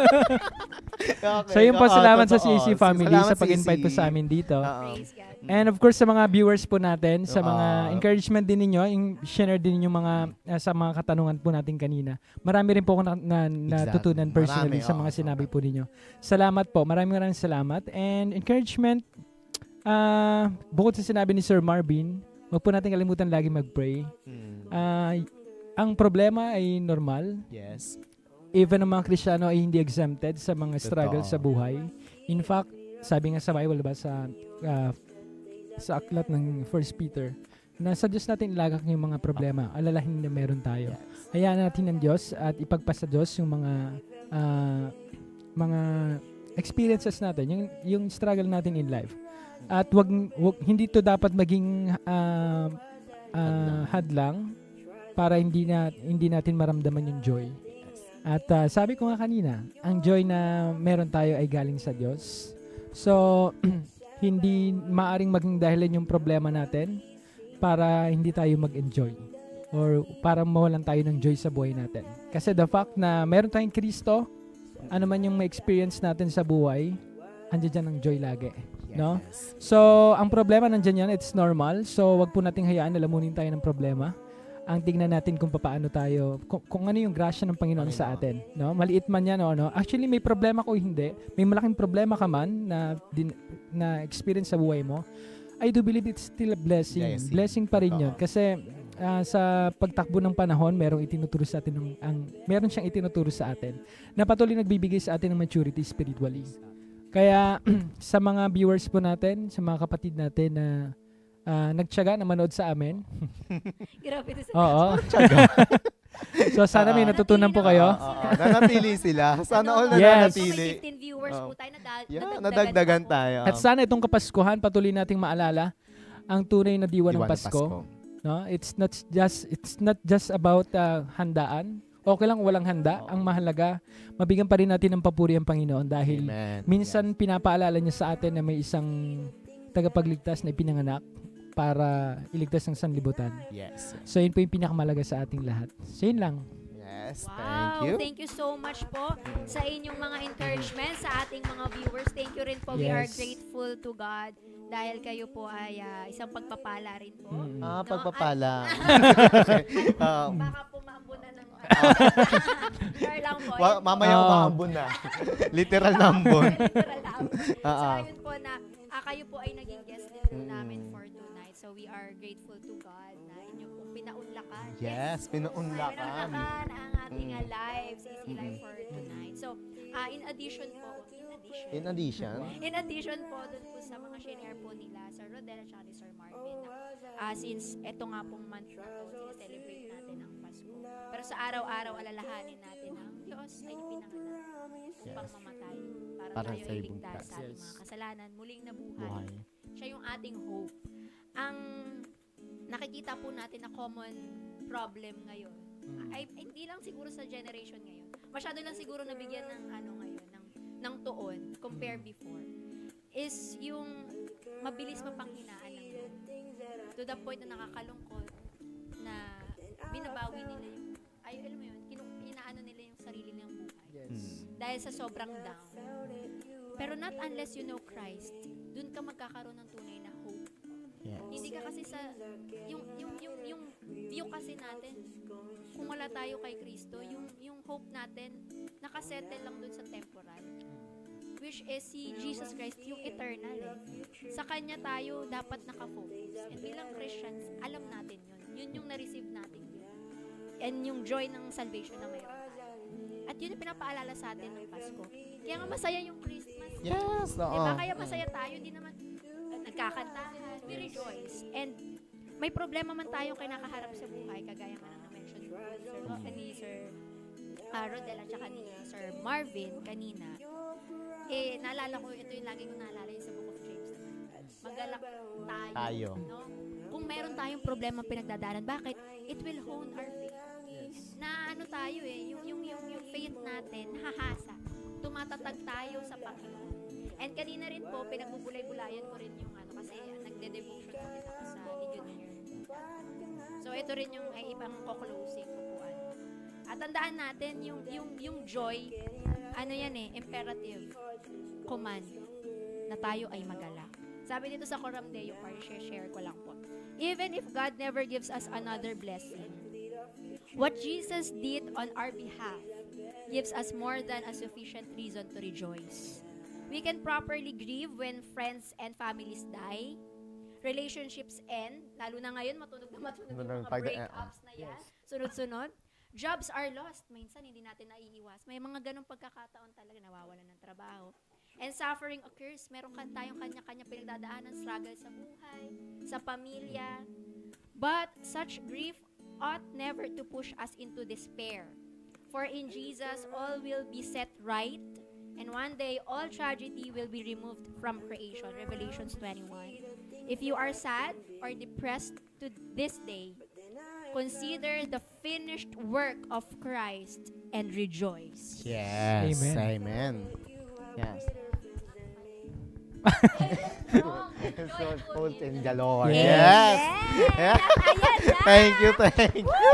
Okay. So yun po, salamat sa CEC family Salamat, sa pag-invite po CEC. sa amin dito. Praise God. And of course sa mga viewers po natin, sa mga encouragement din ninyo, yung share din yung mga sa mga katanungan po natin kanina. Marami rin po ako natutunan personally sa mga sinabi po ninyo. Salamat po. Maraming salamat. And encouragement, bukod sa sinabi ni Sir Marvin, wag po natin kalimutan lagi mag-pray. Ang problema ay normal. Yes. Even ang mga Kristiyano ay hindi exempted sa mga struggle sa buhay. In fact, sabi nga sa Bible, diba, sa aklat ng 1 Peter, na sa Diyos natin ilagak yung mga problema, alalahin na meron tayo. Hayaan natin ng Diyos at ipagpasa Diyos yung mga experiences natin, yung struggle natin in life. At hindi to dapat maging hadlang para hindi natin maramdaman yung joy. At sabi ko nga kanina, ang joy na meron tayo ay galing sa Diyos. So, hindi maaring maging dahilan yung problema natin para hindi tayo mag-enjoy or para mawalan tayo ng joy sa buhay natin. Kasi the fact na meron tayong Kristo, ano man yung ma-experience natin sa buhay, andiyan dyan ang joy lagi. No? So, ang problema nandiyan yan, it's normal. So, wag po nating hayaan na lamunin tayo ng problema. Ang tignan natin kung paano tayo, kung ano yung grasya ng Panginoon sa atin. No? Maliit man yan o ano. Actually, may problema ko hindi. May malaking problema ka man na experience sa buhay mo. I do believe it's still a blessing. Yes, Blessing pa rin yun. Kasi sa pagtakbo ng panahon, meron siyang itinuturo sa atin na patuloy nagbibigay sa atin ng maturity spiritually. Kaya sa mga viewers po natin, sa mga kapatid natin na nagtiyaga na manood sa amin. Grabe ito sa Oo. So sana may natutunan po kayo. Nanatili sila. Sana all Yes. nanatili. May 15 viewers po tayo, Nadagdagan tayo. At sana itong Kapaskuhan patuloy nating maalala ang tunay na diwa ng Pasko. No? It's not just about handaan. Okay lang walang handa. Ang mahalaga, mabigyan pa rin natin ng papuri ang Panginoon dahil minsan pinapaalala niya sa atin na may isang tagapagligtas na ipinanganak para iligtas ng sanlibutan. Yes. So yun po yung pinakamalaga sa ating lahat. So yun lang. Yes, Wow, thank you so much po sa inyong mga encouragement sa ating mga viewers. Thank you rin po. We are Yes. grateful to God dahil kayo po ay isang pagpapala rin po. Pagpapala. Baka po maambunan ng Sure lang po. Mamaya umaambon na. Literal na ambon. Literal na ambon. So ayun po na kayo po ay naging guest din po namin for tonight. So we are grateful to God na inyo po pinaunlakan. Yes, pinaunlakan. Pinaunlakan ang ating lives, easy life for tonight. So In addition po dun po sa mga share po nila Sir Rodel at saka ni Sir Marvin since eto nga pong month na to, sineselebrate natin ang Pasko. Pero sa araw-araw alalahanin natin ang Diyos ay ipinanganak upang mamatay para tayo ay ligtas sa ating mga kasalanan, muling nabuhay. Siya yung ating hope. Ang nakikita po natin na common problem ngayon ay hindi lang siguro sa generation ngayon. Masyado lang siguro nabigyan ng ng tuon compare before is yung mabilis mapanghinaan ng loob. To the point na nakakalungkot na binabawi nila yung alam mo yun, inaano nila yung sarili nilang buhay. Dahil sa sobrang down. Pero not unless you know Christ, dun ka magkakaroon ng tunay na hope. Hindi ka kasi sa yung view kasi natin kung wala tayo kay Kristo, yung hope natin nakasettle lang dun sa temporal, which is si Jesus Christ, yung eternal. Sa Kanya tayo dapat nakafocus. And bilang Christians, alam natin yun. Yun yung na-receive natin yun. And yung joy ng salvation na mayroon tayo. At yun yung pinapaalala sa atin ng Pasko. Kaya nga masaya yung Christmas. Yes, Diba? Kaya masaya tayo, hindi naman nagkakantahan. We rejoice. And may problema man tayong kinakaharap sa buhay, kagaya nga na mention ni Sir Rodel at saka ni Sir Marvin kanina. Naalala ko, ito yung lagi ko naalala yung sa Book of James. Magalak tayo. No? Kung meron tayong problema pinagdadaanan, bakit? It will hone our faith. Na ano tayo yung faith natin, hahasa. Tumatatag tayo sa Panginoon. And kanina rin po, pinagbubulay-bulayan ko rin yung kasi nagde-devotion ko din ako sa Ligonier. So ito rin yung ibang ko-closing ko po. At tandaan natin yung joy, imperative command na tayo ay magalak. Sabi dito sa Coram Deo, share ko lang po. Even if God never gives us another blessing, what Jesus did on our behalf gives us more than a sufficient reason to rejoice. We can properly grieve when friends and families die, relationships end, lalo na ngayon matunog yung mga breakups na yan, sunod-sunod. Jobs are lost. Minsan, hindi natin naiiwas. May mga ganong pagkakataon talaga nawawalan ng trabaho. And suffering occurs. Meron tayong kanya-kanya pinagdadaanan, struggle sa buhay, sa pamilya. But such grief ought never to push us into despair. For in Jesus, all will be set right, and one day, all tragedy will be removed from creation. Revelations 21. If you are sad or depressed to this day, consider the finished work of Christ and rejoice. Yes. Amen. Yes. Joyful in the Lord. Yes. Ayan na. Thank you.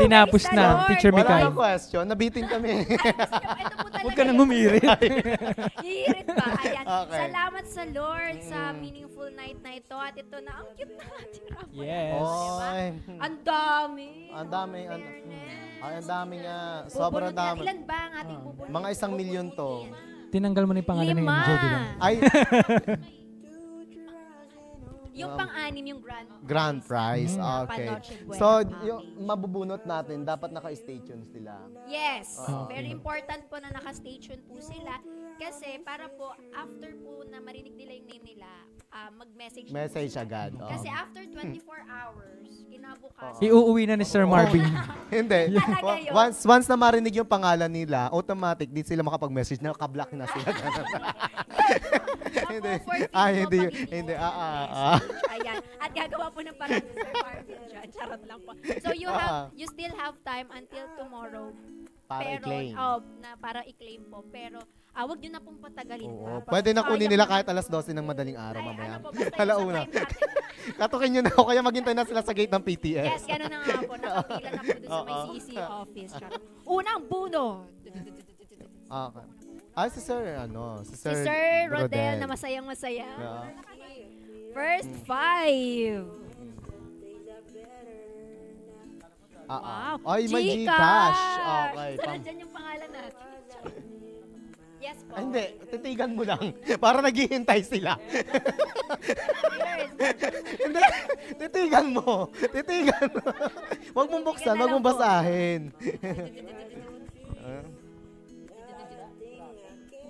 Tinapos na, Teacher Wala Mikay. na question. Nabitin kami. Huwag ka nang humirit. Hihirit pa. Ayan. Okay. Salamat sa Lord sa meaningful night na ito. At ito na, ang cute na ating Ramon. Yes. Oy. Ang dami. Ang dami. Ang dami nga. Sobrang dami. Ilan ba ang ating bubulot? Mga 1 million to. Tinanggal mo na yung pangalan ng 5. MJ, di ba? Ay, Yung pang-anim, yung grand prize. Okay. Panoche Buena So, Papi. yung mabubunot natin, dapat naka-stay tuned sila. Yes. Okay. Very important po na naka-station po sila. Kasi para po, after po na marinig nila yung name nila, mag-message. Message agad. Kasi after 24 hours, kinabukasan. Iuuwi na ni Sir Marvin. Hindi. Talaga yun. Once na marinig yung pangalan nila, automatic, di sila makapag-message na kablock na sila. Hindi. Hindi. Ayan. At gagawa po ng parang si Sir Marvin dyan. Charot lang po. So you still have time until tomorrow. Para i-claim. Para i-claim po. Pero wag nyo na pong patagalin Oo. pa. Pwede na kunin Sayang nila na- kahit alas 12 ng madaling araw mamaya. basta yung Alauna. sa time natin. Katukin nyo na ako, kaya maghintay na sila sa gate ng PTS. Yes, gano'n na nga po. Nakapila na po doon sa may CEC office. Charot. Unang buno. Okay. Si Sir, Si Sir Rodel na masayang masaya. First 5. Wow. Ay, may Gcash! Gcash. Okay. So, nandyan yung pangalan natin. Yes po. Hindi, titigan mo lang. Para naghihintay sila. Hindi, titigan mo. Huwag mong buksan, huwag mong basahin.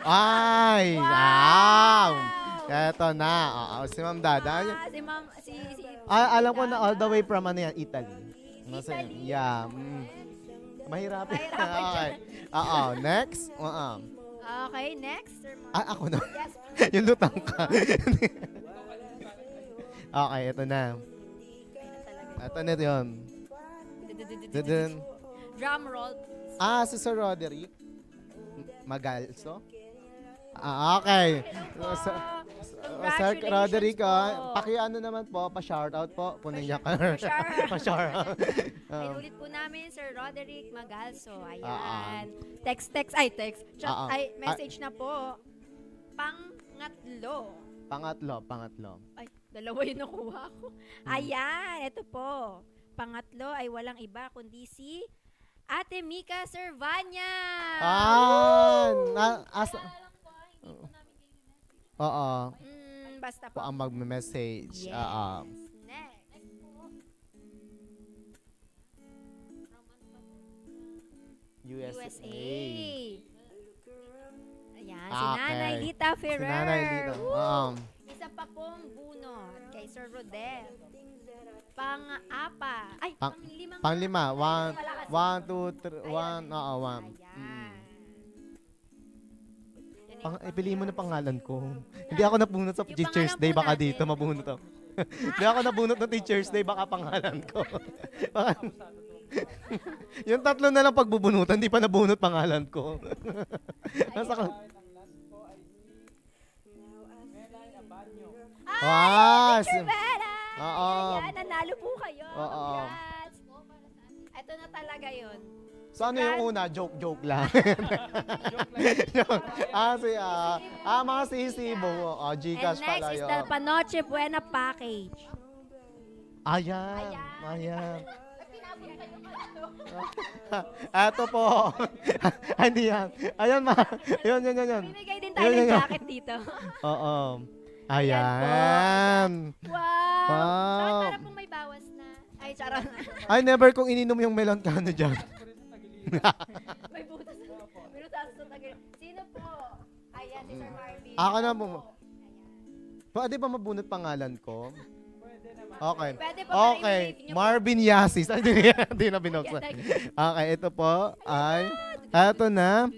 Ay! Wow! Eto na. Oo, si Ma'am Dada. Si Ma'am, Alam ko na all the way from ano yan, Italy. Italy. Yeah. Mahirap. Mahirapan Okay. Oo, next. Okay, next, Sir Marvin. Ako na. Yes. Yung lutang ka. Okay, ito na. Ito na yun. Drum roll, please. Si Sir Roderick Magalso. Okay. Sir Roderick, paki-ano naman po, pa-shoutout po. Punin niya ka. Pa-shoutout. Inulit po namin, Sir Roderick Magalso. Ayan. Text. Ay, message na po. Pangatlo. Ay, dalawa yung nakuha ko. Ayan, ito po. Pangatlo ay walang iba kundi si Ate Mika Servania. Oo. Basta Po po. ang magme-message. Yes. Next. USA. Ayan, si Nanay Lita Ferrer. Si Nanay Lita. Isa pa pong bunot kay Sir Rodel. Pang-apa. Ay, Pang-lima. 1, 2, 3. 1. Ayan. Piliin mo na pangalan ko. Hindi ako nabunot sa Yung Teacher's pangalan Day. po Baka natin. dito mabunot ako. Hindi ako nabunot ng Teacher's Day. Baka pangalan ko. Yung tatlo na lang pagbubunutan, hindi pa nabunot pangalan ko. Nasa ka. Teacher Vera! Oo. Ayan, nanalo po kayo. Oo. Congrats. Ito na talaga yun. So ano yung una? Joke lang. Mga sisibo. Gcash And next pala is yun. the Panoche Buena package. Ayan. Eto po. Hindi yan. Ayan ma. Yun. Bibigay din tayo ng jacket dito. Oo. Ayan. Wow. Wow. Para pong may bawas na. Ay, charot. Ay, never kong ininom yung melon kano dyan. May butas. May butas sa tagay. Sino po? Ayan, si Sir Marvin. Ako na po. Ayan. Pwede ba mabunot pangalan ko? Okay. Pwede po, Okay. pero i-rate niyo po. Marvin Yasis. Ay, hindi na binuksan. Okay, ito po. Eto na.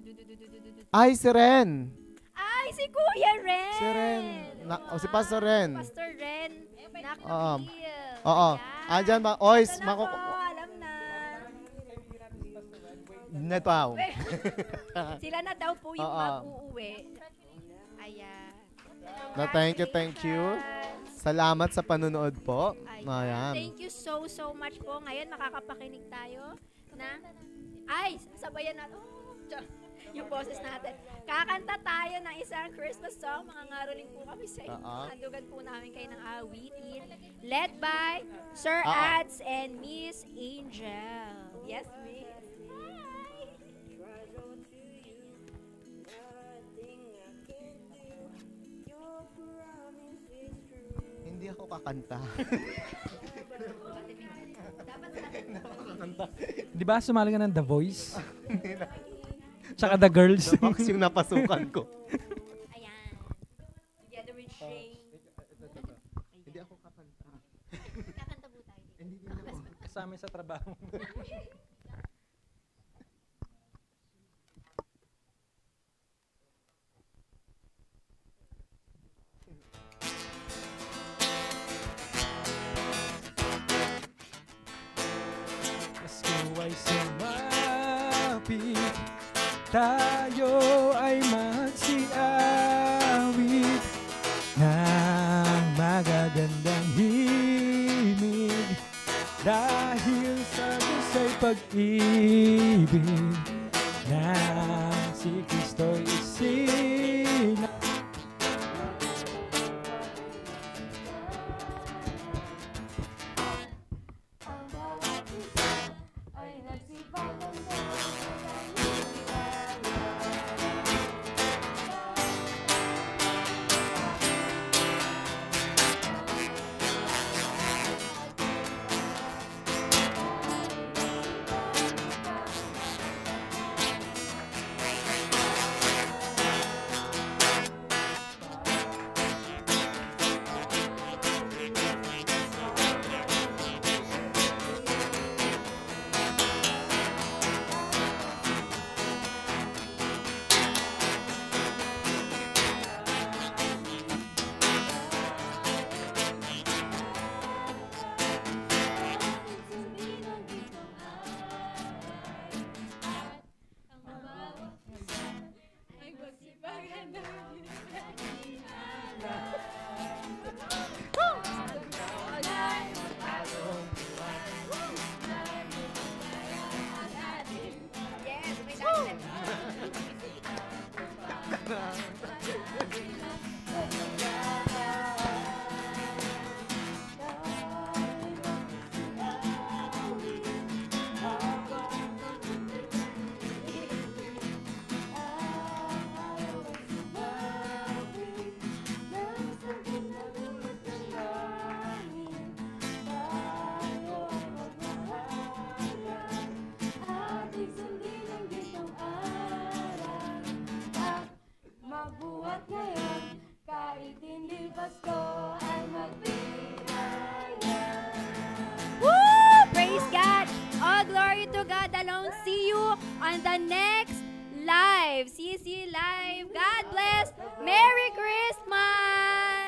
Ay, si Ren. Ay, si Kuya Ren. Si Ren. Si Pastor Ren. Pastor Ren. Oo. Nakapil. Oo. Andyan ba? Oys, Ito na po, alam na. Netaw. Sila na daw po yung Oo. mag-uuwi. Ayan. Thank you. Salamat sa panonood po. Ayan. Thank you so much po. Ngayon makakapakinig tayo na sabayan natin. Yung boses natin. Kakanta tayo ng isang Christmas song. Mga ngaroling po kami sa inyo. Handugan po namin kayo ng awitin. Led by Sir Ads and Miss Angel. Yes, Miss. Hindi ako kakanta. Di ba sumali ka ng The Voice? Tsaka The Girls. The box yung napasukan ko. Ayan. Together with Shane. Hindi ako kakanta. Kakanta po tayo. Kasama sa trabaho. Pasko ay sumapit, tayo ay magsiawit ng magagandang himig dahil sa Diyos'y pag-ibig na si Kristo'y isinag. on the next live. CC Live. God bless. Merry Christmas!